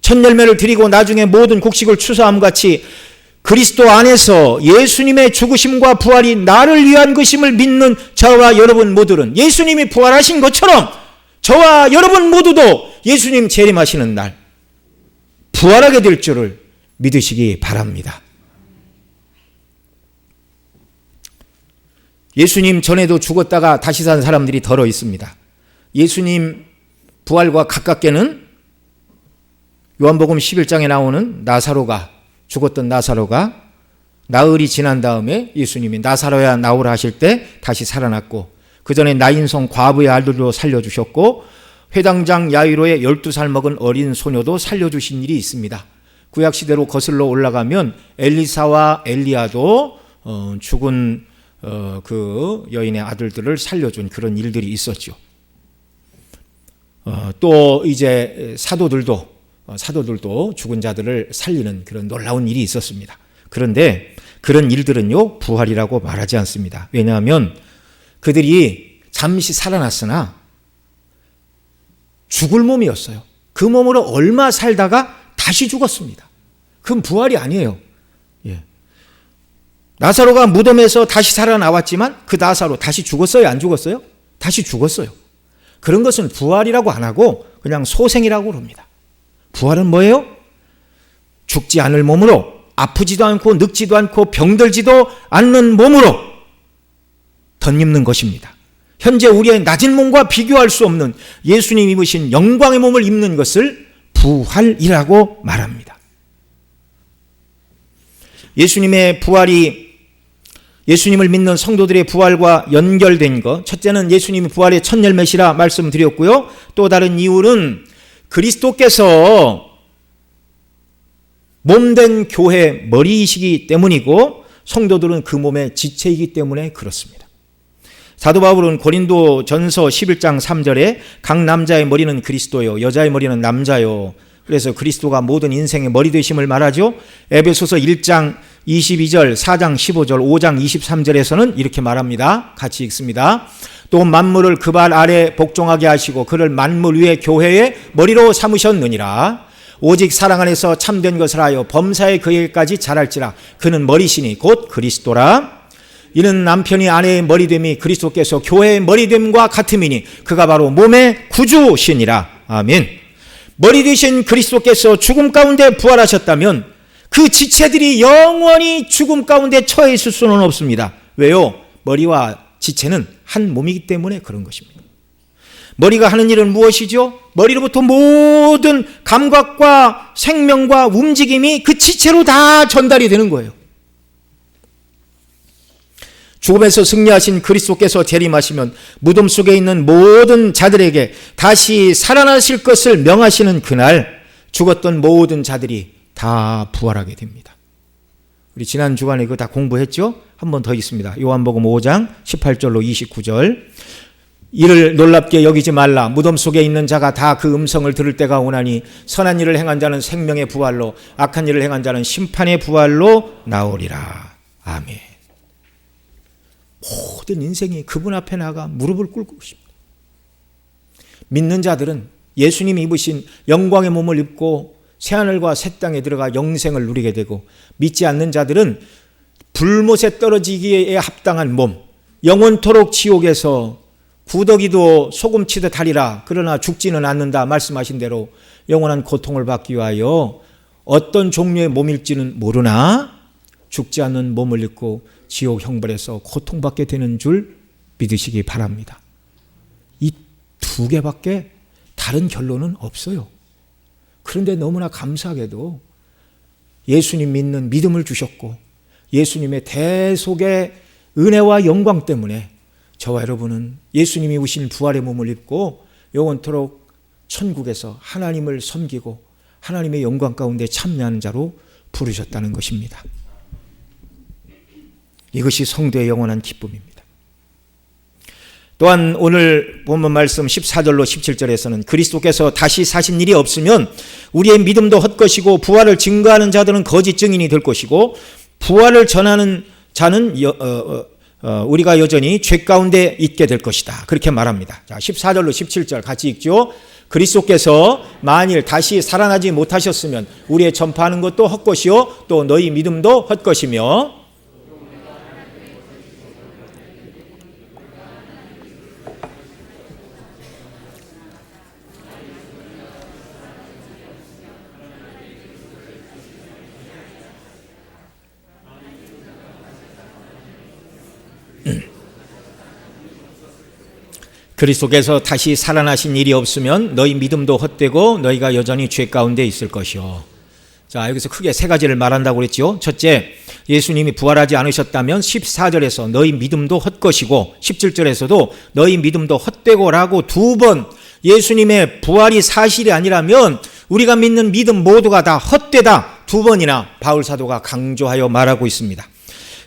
첫 열매를 드리고 나중에 모든 곡식을 추수함 같이 그리스도 안에서 예수님의 죽으심과 부활이 나를 위한 것임을 믿는 저와 여러분 모두는 예수님이 부활하신 것처럼 저와 여러분 모두도 예수님 재림하시는 날 부활하게 될 줄을 믿으시기 바랍니다. 예수님 전에도 죽었다가 다시 산 사람들이 덜어 있습니다. 예수님 부활과 가깝게는 요한복음 11장에 나오는 죽었던 나사로가 나흘이 지난 다음에 예수님이 나사로야 나오라 하실 때 다시 살아났고 그 전에 나인성 과부의 아들도 살려주셨고 회당장 야이로의 12살 먹은 어린 소녀도 살려주신 일이 있습니다. 구약시대로 거슬러 올라가면 엘리사와 엘리야도 죽은 그 여인의 아들들을 살려준 그런 일들이 있었죠. 또 이제 사도들도 죽은 자들을 살리는 그런 놀라운 일이 있었습니다. 그런데 그런 일들은요 부활이라고 말하지 않습니다. 왜냐하면 그들이 잠시 살아났으나 죽을 몸이었어요. 그 몸으로 얼마 살다가 다시 죽었습니다. 그건 부활이 아니에요. 예. 나사로가 무덤에서 다시 살아나왔지만 그 나사로 다시 죽었어요? 안 죽었어요? 다시 죽었어요. 그런 것은 부활이라고 안 하고 그냥 소생이라고 그럽니다. 부활은 뭐예요? 죽지 않을 몸으로 아프지도 않고 늙지도 않고 병들지도 않는 몸으로 덧입는 것입니다. 현재 우리의 낮은 몸과 비교할 수 없는 예수님 입으신 영광의 몸을 입는 것을 부활이라고 말합니다. 예수님의 부활이 예수님을 믿는 성도들의 부활과 연결된 것, 첫째는 예수님이 부활의 첫 열매시라 말씀드렸고요. 또 다른 이유는 그리스도께서 몸된 교회 머리이시기 때문이고 성도들은 그 몸의 지체이기 때문에 그렇습니다. 사도 바울은 고린도 전서 11장 3절에 각 남자의 머리는 그리스도요 여자의 머리는 남자요, 그래서 그리스도가 모든 인생의 머리 되심을 말하죠. 에베소서 1장 22절, 4장 15절, 5장 23절에서는 이렇게 말합니다. 같이 읽습니다. 또 만물을 그 발 아래 복종하게 하시고 그를 만물 위에 교회의 머리로 삼으셨느니라. 오직 사랑 안에서 참된 것을 하여 범사의 그에게까지 자랄지라. 그는 머리시니 곧 그리스도라. 이는 남편이 아내의 머리됨이 그리스도께서 교회의 머리됨과 같음이니 그가 바로 몸의 구주시니라. 아멘. 머리 되신 그리스도께서 죽음 가운데 부활하셨다면 그 지체들이 영원히 죽음 가운데 처해 있을 수는 없습니다. 왜요? 머리와 지체는 한 몸이기 때문에 그런 것입니다. 머리가 하는 일은 무엇이죠? 머리로부터 모든 감각과 생명과 움직임이 그 지체로 다 전달이 되는 거예요. 죽음에서 승리하신 그리스도께서 재림하시면 무덤 속에 있는 모든 자들에게 다시 살아나실 것을 명하시는 그날 죽었던 모든 자들이 다 부활하게 됩니다. 우리 지난 주간에 그거 다 공부했죠? 한 번 더 있습니다. 요한복음 5장 18절로 29절. 이를 놀랍게 여기지 말라. 무덤 속에 있는 자가 다 그 음성을 들을 때가 오나니 선한 일을 행한 자는 생명의 부활로 악한 일을 행한 자는 심판의 부활로 나오리라. 아멘. 모든 인생이 그분 앞에 나가 무릎을 꿇고 있습니다. 믿는 자들은 예수님이 입으신 영광의 몸을 입고 새하늘과 새 땅에 들어가 영생을 누리게 되고, 믿지 않는 자들은 불못에 떨어지기에 합당한 몸, 영원토록 지옥에서 구더기도 소금치듯 하리라. 그러나 죽지는 않는다 말씀하신 대로 영원한 고통을 받기 위하여 어떤 종류의 몸일지는 모르나 죽지 않는 몸을 입고 지옥 형벌에서 고통받게 되는 줄 믿으시기 바랍니다. 이 두 개밖에 다른 결론은 없어요. 그런데 너무나 감사하게도 예수님 믿는 믿음을 주셨고 예수님의 대속의 은혜와 영광 때문에 저와 여러분은 예수님이 오신 부활의 몸을 입고 영원토록 천국에서 하나님을 섬기고 하나님의 영광 가운데 참여하는 자로 부르셨다는 것입니다. 이것이 성도의 영원한 기쁨입니다. 또한 오늘 본문 말씀 14절로 17절에서는 그리스도께서 다시 사신 일이 없으면 우리의 믿음도 헛것이고 부활을 증거하는 자들은 거짓 증인이 될 것이고 부활을 전하는 자는 우리가 여전히 죄 가운데 있게 될 것이다. 그렇게 말합니다. 자, 14절로 17절 같이 읽죠. 그리스도께서 만일 다시 살아나지 못하셨으면 우리의 전파하는 것도 헛것이요 또 너희 믿음도 헛것이며 그리스도께서 다시 살아나신 일이 없으면 너희 믿음도 헛되고 너희가 여전히 죄 가운데 있을 것이요. 자, 여기서 크게 세 가지를 말한다고 그랬죠. 첫째, 예수님이 부활하지 않으셨다면 14절에서 너희 믿음도 헛것이고 17절에서도 너희 믿음도 헛되고라고 두 번 예수님의 부활이 사실이 아니라면 우리가 믿는 믿음 모두가 다 헛되다 두 번이나 바울 사도가 강조하여 말하고 있습니다.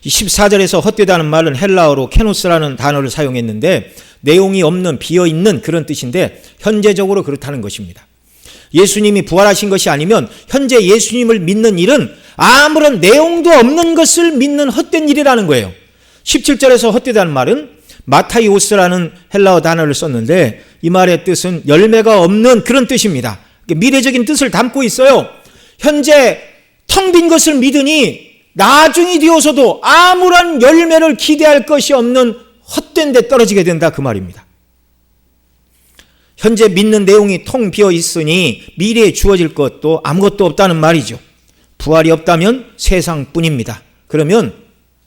14절에서 헛되다는 말은 헬라어로 케노스라는 단어를 사용했는데 내용이 없는 비어있는 그런 뜻인데 현재적으로 그렇다는 것입니다. 예수님이 부활하신 것이 아니면 현재 예수님을 믿는 일은 아무런 내용도 없는 것을 믿는 헛된 일이라는 거예요. 17절에서 헛되다는 말은 마타이오스라는 헬라어 단어를 썼는데 이 말의 뜻은 열매가 없는 그런 뜻입니다. 미래적인 뜻을 담고 있어요. 현재 텅 빈 것을 믿으니 나중이 되어서도 아무런 열매를 기대할 것이 없는 헛된 데 떨어지게 된다 그 말입니다. 현재 믿는 내용이 텅 비어 있으니 미래에 주어질 것도 아무것도 없다는 말이죠. 부활이 없다면 세상뿐입니다. 그러면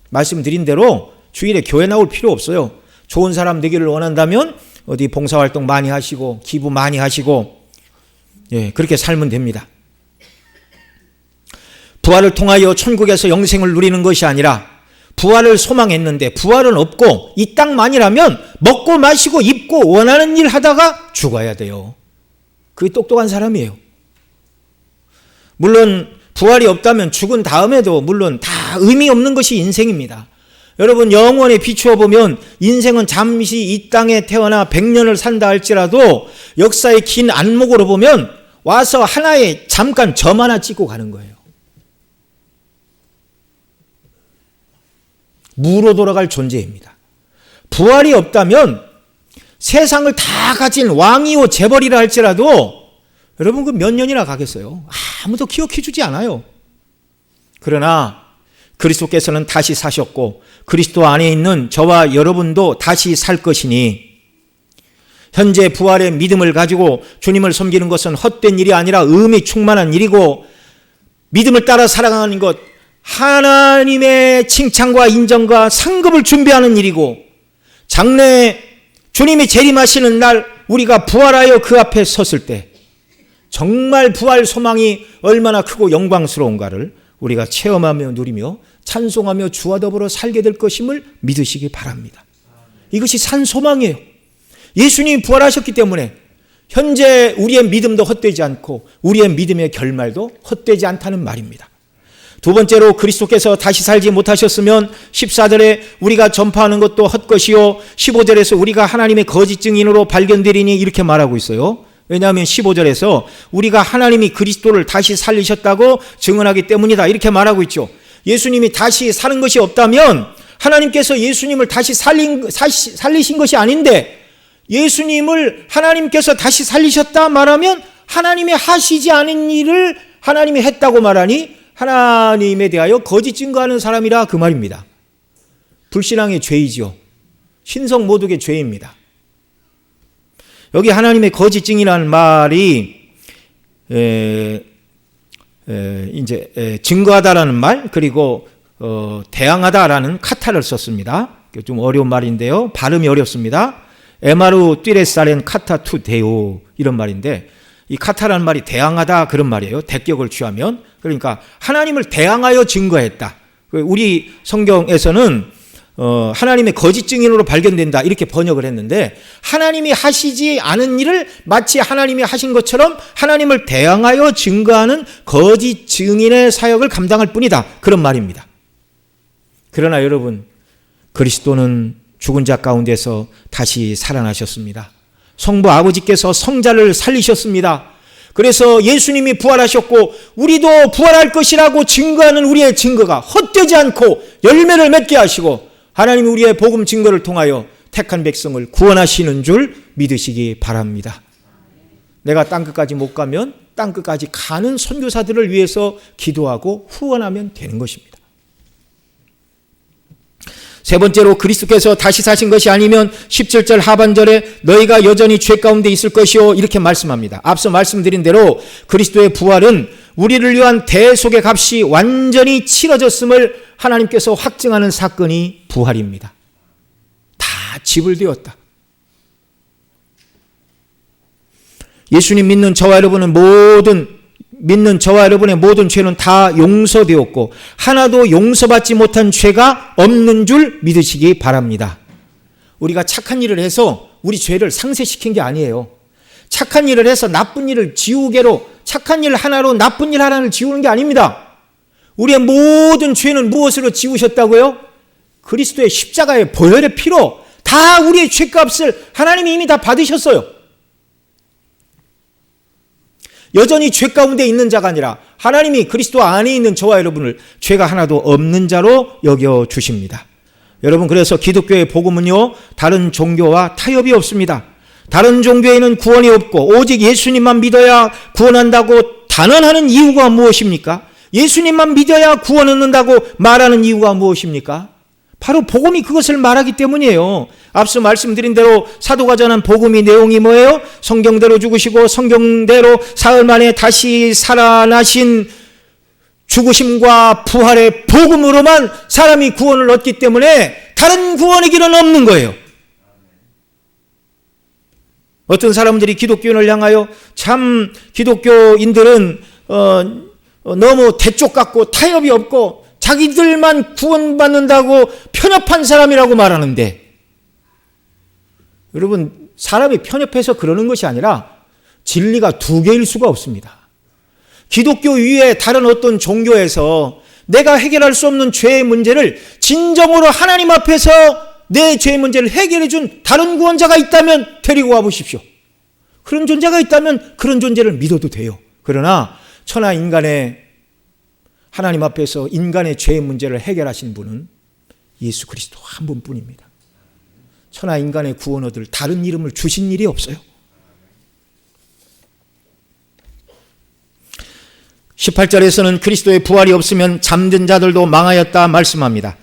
말씀드린 대로 주일에 교회 나올 필요 없어요. 좋은 사람 되기를 원한다면 어디 봉사활동 많이 하시고 기부 많이 하시고 그렇게 살면 됩니다. 부활을 통하여 천국에서 영생을 누리는 것이 아니라 부활을 소망했는데 부활은 없고 이 땅만이라면 먹고 마시고 입고 원하는 일 하다가 죽어야 돼요. 그게 똑똑한 사람이에요. 물론 부활이 없다면 죽은 다음에도 물론 다 의미 없는 것이 인생입니다. 여러분 영원에 비추어 보면 인생은 잠시 이 땅에 태어나 100년을 산다 할지라도 역사의 긴 안목으로 보면 와서 하나의 잠깐 점 하나 찍고 가는 거예요. 무로 돌아갈 존재입니다. 부활이 없다면 세상을 다 가진 왕이요 재벌이라 할지라도 여러분 그 몇 년이나 가겠어요? 아무도 기억해 주지 않아요. 그러나 그리스도께서는 다시 사셨고 그리스도 안에 있는 저와 여러분도 다시 살 것이니 현재 부활의 믿음을 가지고 주님을 섬기는 것은 헛된 일이 아니라 의미 충만한 일이고 믿음을 따라 살아가는 것 하나님의 칭찬과 인정과 상급을 준비하는 일이고 장래에 주님이 재림하시는 날 우리가 부활하여 그 앞에 섰을 때 정말 부활 소망이 얼마나 크고 영광스러운가를 우리가 체험하며 누리며 찬송하며 주와 더불어 살게 될 것임을 믿으시기 바랍니다. 이것이 산 소망이에요. 예수님이 부활하셨기 때문에 현재 우리의 믿음도 헛되지 않고 우리의 믿음의 결말도 헛되지 않다는 말입니다. 두 번째로 그리스도께서 다시 살지 못하셨으면 14절에 우리가 전파하는 것도 헛것이요 15절에서 우리가 하나님의 거짓 증인으로 발견되리니 이렇게 말하고 있어요. 왜냐하면 15절에서 우리가 하나님이 그리스도를 다시 살리셨다고 증언하기 때문이다 이렇게 말하고 있죠. 예수님이 다시 사는 것이 없다면 하나님께서 예수님을 다시 살리신 것이 아닌데 예수님을 하나님께서 다시 살리셨다 말하면 하나님이 하시지 않은 일을 하나님이 했다고 말하니 하나님에 대하여 거짓 증거하는 사람이라 그 말입니다. 불신앙의 죄이죠. 신성 모독의 죄입니다. 여기 하나님의 거짓 증이라는 말이 이제 증거하다라는 말 그리고 대항하다라는 카타를 썼습니다. 좀 어려운 말인데요. 발음이 어렵습니다. 에마루 띠레사렌 카타 투 데오 이런 말인데 이 카타라는 말이 대항하다 그런 말이에요. 대격을 취하면 그러니까 하나님을 대항하여 증거했다. 우리 성경에서는 하나님의 거짓 증인으로 발견된다 이렇게 번역을 했는데 하나님이 하시지 않은 일을 마치 하나님이 하신 것처럼 하나님을 대항하여 증거하는 거짓 증인의 사역을 감당할 뿐이다 그런 말입니다. 그러나 여러분 그리스도는 죽은 자 가운데서 다시 살아나셨습니다. 성부 아버지께서 성자를 살리셨습니다. 그래서 예수님이 부활하셨고 우리도 부활할 것이라고 증거하는 우리의 증거가 헛되지 않고 열매를 맺게 하시고 하나님이 우리의 복음 증거를 통하여 택한 백성을 구원하시는 줄 믿으시기 바랍니다. 내가 땅끝까지 못 가면 땅끝까지 가는 선교사들을 위해서 기도하고 후원하면 되는 것입니다. 세 번째로 그리스도께서 다시 사신 것이 아니면 17절 하반절에 너희가 여전히 죄 가운데 있을 것이요 이렇게 말씀합니다. 앞서 말씀드린 대로 그리스도의 부활은 우리를 위한 대속의 값이 완전히 치러졌음을 하나님께서 확증하는 사건이 부활입니다. 다 지불되었다. 예수님 믿는 저와 여러분의 모든 죄는 다 용서되었고 하나도 용서받지 못한 죄가 없는 줄 믿으시기 바랍니다. 우리가 착한 일을 해서 우리 죄를 상쇄시킨 게 아니에요. 착한 일을 해서 나쁜 일을 지우개로 착한 일 하나로 나쁜 일 하나를 지우는 게 아닙니다. 우리의 모든 죄는 무엇으로 지우셨다고요? 그리스도의 십자가의 보혈의 피로 다 우리의 죄값을 하나님이 이미 다 받으셨어요. 여전히 죄 가운데 있는 자가 아니라 하나님이 그리스도 안에 있는 저와 여러분을 죄가 하나도 없는 자로 여겨주십니다. 여러분 그래서 기독교의 복음은요 다른 종교와 타협이 없습니다. 다른 종교에는 구원이 없고 오직 예수님만 믿어야 구원한다고 단언하는 이유가 무엇입니까? 예수님만 믿어야 구원 얻는다고 말하는 이유가 무엇입니까? 바로 복음이 그것을 말하기 때문이에요. 앞서 말씀드린 대로 사도가 전한 복음의 내용이 뭐예요? 성경대로 죽으시고 성경대로 사흘 만에 다시 살아나신 죽으심과 부활의 복음으로만 사람이 구원을 얻기 때문에 다른 구원의 길은 없는 거예요. 어떤 사람들이 기독교인을 향하여 참 기독교인들은 너무 대쪽 같고 타협이 없고 자기들만 구원받는다고 편협한 사람이라고 말하는데, 여러분, 사람이 편협해서 그러는 것이 아니라 진리가 두 개일 수가 없습니다. 기독교 위에 다른 어떤 종교에서 내가 해결할 수 없는 죄의 문제를 진정으로 하나님 앞에서 내 죄의 문제를 해결해 준 다른 구원자가 있다면 데리고 와 보십시오. 그런 존재가 있다면 그런 존재를 믿어도 돼요. 그러나 천하 인간의 하나님 앞에서 인간의 죄의 문제를 해결하신 분은 예수 그리스도 한 분뿐입니다. 천하 인간의 구원 얻을 다른 이름을 주신 일이 없어요. 18절에서는 그리스도의 부활이 없으면 잠든 자들도 망하였다 말씀합니다.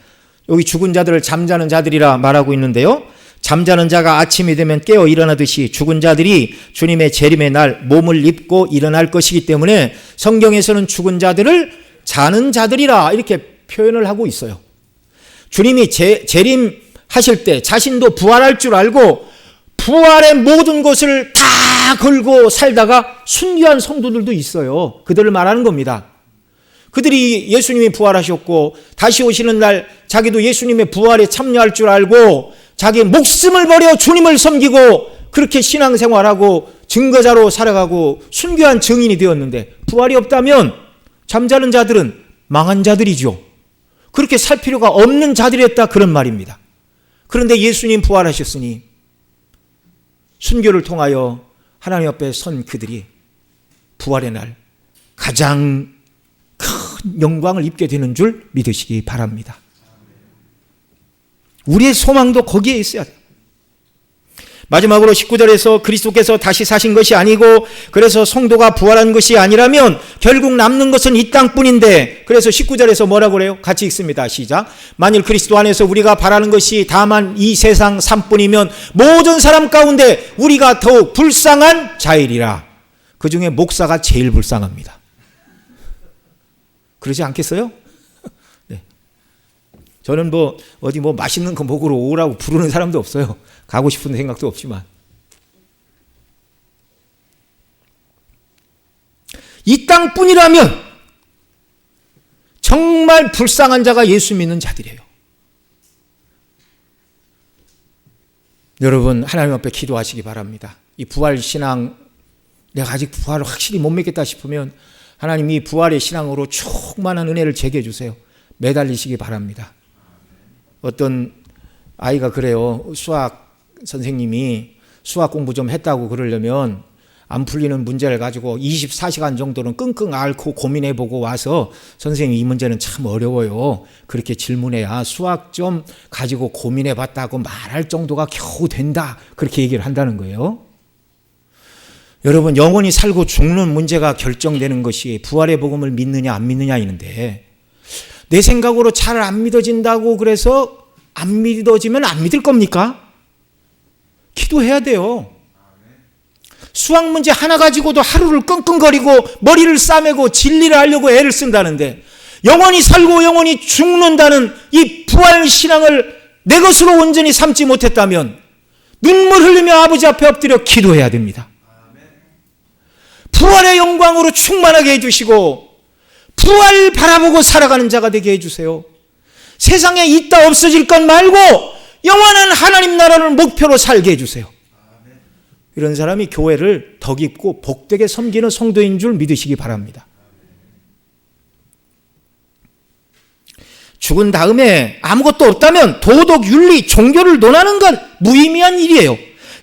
여기 죽은 자들을 잠자는 자들이라 말하고 있는데요. 잠자는 자가 아침이 되면 깨어 일어나듯이 죽은 자들이 주님의 재림의 날 몸을 입고 일어날 것이기 때문에 성경에서는 죽은 자들을 자는 자들이라 이렇게 표현을 하고 있어요. 주님이 재림하실 때 자신도 부활할 줄 알고 부활의 모든 것을 다 걸고 살다가 순교한 성도들도 있어요. 그들을 말하는 겁니다. 그들이 예수님이 부활하셨고 다시 오시는 날 자기도 예수님의 부활에 참여할 줄 알고 자기 목숨을 버려 주님을 섬기고 그렇게 신앙생활하고 증거자로 살아가고 순교한 증인이 되었는데, 부활이 없다면 잠자는 자들은 망한 자들이죠. 그렇게 살 필요가 없는 자들이었다, 그런 말입니다. 그런데 예수님 부활하셨으니 순교를 통하여 하나님 앞에 선 그들이 부활의 날 가장 큰 영광을 입게 되는 줄 믿으시기 바랍니다. 우리의 소망도 거기에 있어야 돼요. 마지막으로 19절에서 그리스도께서 다시 사신 것이 아니고 그래서 성도가 부활한 것이 아니라면 결국 남는 것은 이 땅뿐인데, 그래서 19절에서 뭐라고 그래요? 같이 읽습니다. 시작. 만일 그리스도 안에서 우리가 바라는 것이 다만 이 세상 삶뿐이면 모든 사람 가운데 우리가 더욱 불쌍한 자이리라. 그 중에 목사가 제일 불쌍합니다. 그러지 않겠어요? 네. 저는 어디 맛있는 거 먹으러 오라고 부르는 사람도 없어요. 가고 싶은 생각도 없지만. 이 땅뿐이라면 정말 불쌍한 자가 예수 믿는 자들이에요. 여러분, 하나님 앞에 기도하시기 바랍니다. 이 부활신앙, 내가 아직 부활을 확실히 못 믿겠다 싶으면 하나님 이 부활의 신앙으로 충만한 은혜를 제게 해주세요. 매달리시기 바랍니다. 어떤 아이가 그래요. 수학 선생님이 수학 공부 좀 했다고 그러려면 안 풀리는 문제를 가지고 24시간 정도는 끙끙 앓고 고민해보고 와서 선생님 이 문제는 참 어려워요. 그렇게 질문해야 수학 좀 가지고 고민해봤다고 말할 정도가 겨우 된다. 그렇게 얘기를 한다는 거예요. 여러분, 영원히 살고 죽는 문제가 결정되는 것이 부활의 복음을 믿느냐 안 믿느냐인데, 내 생각으로 잘 안 믿어진다고 그래서 안 믿어지면 안 믿을 겁니까? 기도해야 돼요. 수학 문제 하나 가지고도 하루를 끙끙거리고 머리를 싸매고 진리를 하려고 애를 쓴다는데, 영원히 살고 영원히 죽는다는 이 부활 신앙을 내 것으로 온전히 삼지 못했다면 눈물 흘리며 아버지 앞에 엎드려 기도해야 됩니다. 부활의 영광으로 충만하게 해주시고 부활 바라보고 살아가는 자가 되게 해주세요. 세상에 있다 없어질 것 말고 영원한 하나님 나라를 목표로 살게 해주세요. 이런 사람이 교회를 덕입고 복되게 섬기는 성도인 줄 믿으시기 바랍니다. 죽은 다음에 아무것도 없다면 도덕, 윤리, 종교를 논하는 건 무의미한 일이에요.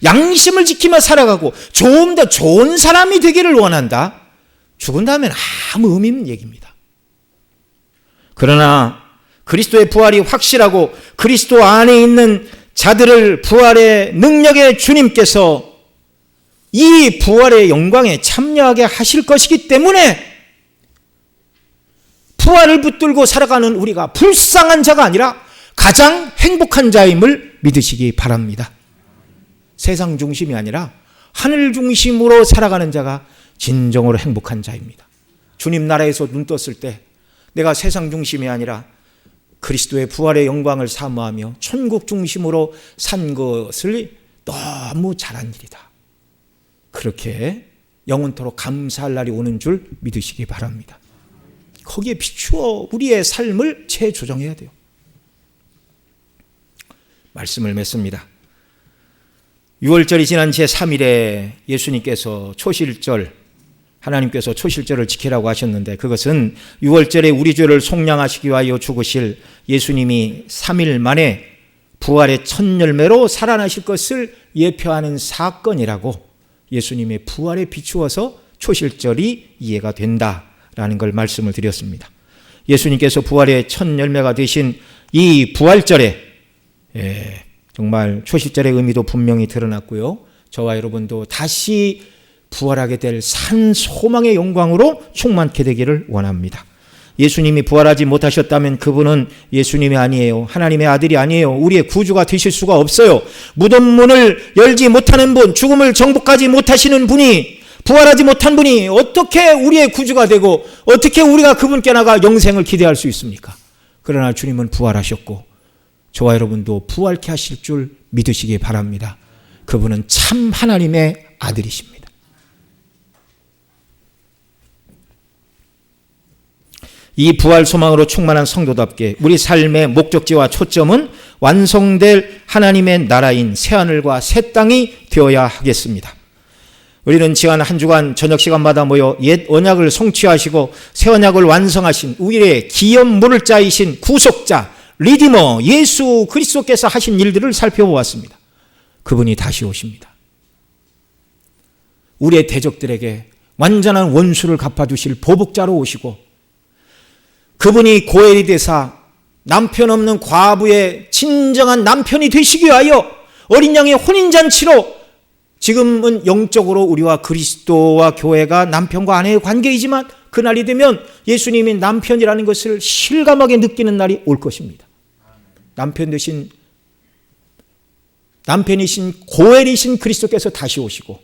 양심을 지키며 살아가고 좀 더 좋은 사람이 되기를 원한다. 죽은 다음엔 아무 의미 없는 얘기입니다. 그러나 그리스도의 부활이 확실하고 그리스도 안에 있는 자들을 부활의 능력의 주님께서 이 부활의 영광에 참여하게 하실 것이기 때문에 부활을 붙들고 살아가는 우리가 불쌍한 자가 아니라 가장 행복한 자임을 믿으시기 바랍니다. 세상 중심이 아니라 하늘 중심으로 살아가는 자가 진정으로 행복한 자입니다. 주님 나라에서 눈 떴을 때 내가 세상 중심이 아니라 그리스도의 부활의 영광을 사모하며 천국 중심으로 산 것을 너무 잘한 일이다. 그렇게 영원토록 감사할 날이 오는 줄 믿으시기 바랍니다. 거기에 비추어 우리의 삶을 재조정해야 돼요. 말씀을 맺습니다. 6월절이 지난 제3일에 예수님께서 초실절, 하나님께서 초실절을 지키라고 하셨는데, 그것은 6월절에 우리 죄를 속량하시기 위하여 죽으실 예수님이 3일 만에 부활의 첫 열매로 살아나실 것을 예표하는 사건이라고, 예수님의 부활에 비추어서 초실절이 이해가 된다라는 걸 말씀을 드렸습니다. 예수님께서 부활의 첫 열매가 되신 이 부활절에 정말 초실절의 의미도 분명히 드러났고요. 저와 여러분도 다시 부활하게 될 산 소망의 영광으로 충만케 되기를 원합니다. 예수님이 부활하지 못하셨다면 그분은 예수님이 아니에요. 하나님의 아들이 아니에요. 우리의 구주가 되실 수가 없어요. 무덤 문을 열지 못하는 분, 죽음을 정복하지 못하시는 분이, 부활하지 못한 분이 어떻게 우리의 구주가 되고 어떻게 우리가 그분께 나가 영생을 기대할 수 있습니까? 그러나 주님은 부활하셨고 저와 여러분도 부활케 하실 줄 믿으시기 바랍니다. 그분은 참 하나님의 아들이십니다. 이 부활 소망으로 충만한 성도답게 우리 삶의 목적지와 초점은 완성될 하나님의 나라인 새하늘과 새 땅이 되어야 하겠습니다. 우리는 지난 한 주간 저녁 시간마다 모여 옛 언약을 성취하시고 새 언약을 완성하신 우리의 기업물을 짜이신 구속자 리디머 예수 그리스도께서 하신 일들을 살펴보았습니다. 그분이 다시 오십니다. 우리의 대적들에게 완전한 원수를 갚아주실 보복자로 오시고, 그분이 고엘이 되사 남편 없는 과부의 진정한 남편이 되시기 위하여 어린 양의 혼인잔치로, 지금은 영적으로 우리와 그리스도와 교회가 남편과 아내의 관계이지만 그날이 되면 예수님이 남편이라는 것을 실감하게 느끼는 날이 올 것입니다. 남편이신 고엘이신 그리스도께서 다시 오시고,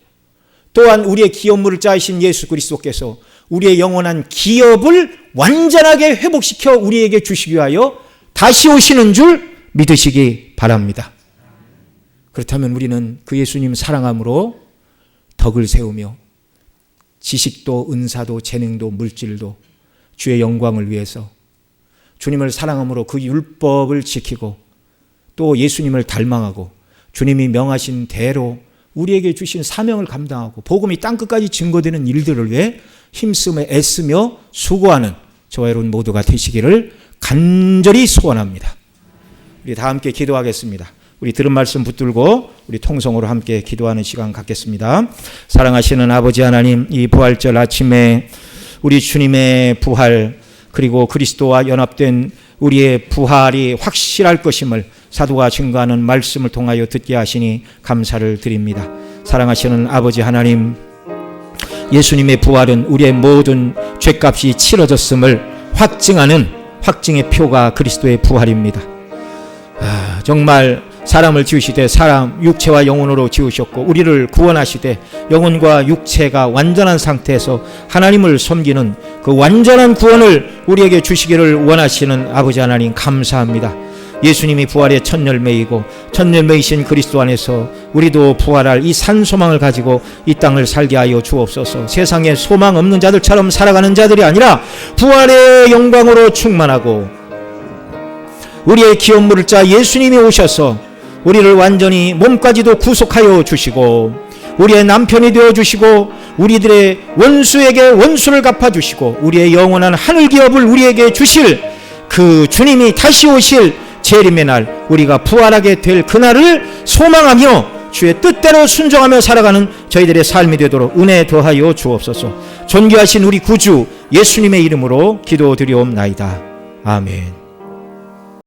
또한 우리의 기업물을 짜이신 예수 그리스도께서 우리의 영원한 기업을 완전하게 회복시켜 우리에게 주시기 위하여 다시 오시는 줄 믿으시기 바랍니다. 그렇다면 우리는 그 예수님 사랑함으로 덕을 세우며 지식도 은사도 재능도 물질도 주의 영광을 위해서 주님을 사랑함으로 그 율법을 지키고 또 예수님을 닮아가고 주님이 명하신 대로 우리에게 주신 사명을 감당하고 복음이 땅끝까지 증거되는 일들을 위해 힘쓰며 애쓰며 수고하는 저와 여러분 모두가 되시기를 간절히 소원합니다. 우리 다 함께 기도하겠습니다. 우리 들은 말씀 붙들고 우리 통성으로 함께 기도하는 시간 갖겠습니다. 사랑하시는 아버지 하나님, 이 부활절 아침에 우리 주님의 부활 그리고 그리스도와 연합된 우리의 부활이 확실할 것임을 사도가 증거하는 말씀을 통하여 듣게 하시니 감사를 드립니다. 사랑하시는 아버지 하나님, 예수님의 부활은 우리의 모든 죄값이 치러졌음을 확증하는 확증의 표가 그리스도의 부활입니다. 정말 사람을 지으시되 사람 육체와 영혼으로 지으셨고 우리를 구원하시되 영혼과 육체가 완전한 상태에서 하나님을 섬기는 그 완전한 구원을 우리에게 주시기를 원하시는 아버지 하나님 감사합니다. 예수님이 부활의 첫 열매이고 첫 열매이신 그리스도 안에서 우리도 부활할 이 산 소망을 가지고 이 땅을 살게 하여 주옵소서. 세상에 소망 없는 자들처럼 살아가는 자들이 아니라 부활의 영광으로 충만하고 우리의 기업물을 짜 예수님이 오셔서 우리를 완전히 몸까지도 구속하여 주시고 우리의 남편이 되어주시고 우리들의 원수에게 원수를 갚아주시고 우리의 영원한 하늘 기업을 우리에게 주실 그 주님이 다시 오실 재림의 날 우리가 부활하게 될 그날을 소망하며 주의 뜻대로 순종하며 살아가는 저희들의 삶이 되도록 은혜 더하여 주옵소서. 존귀하신 우리 구주 예수님의 이름으로 기도드리옵나이다. 아멘.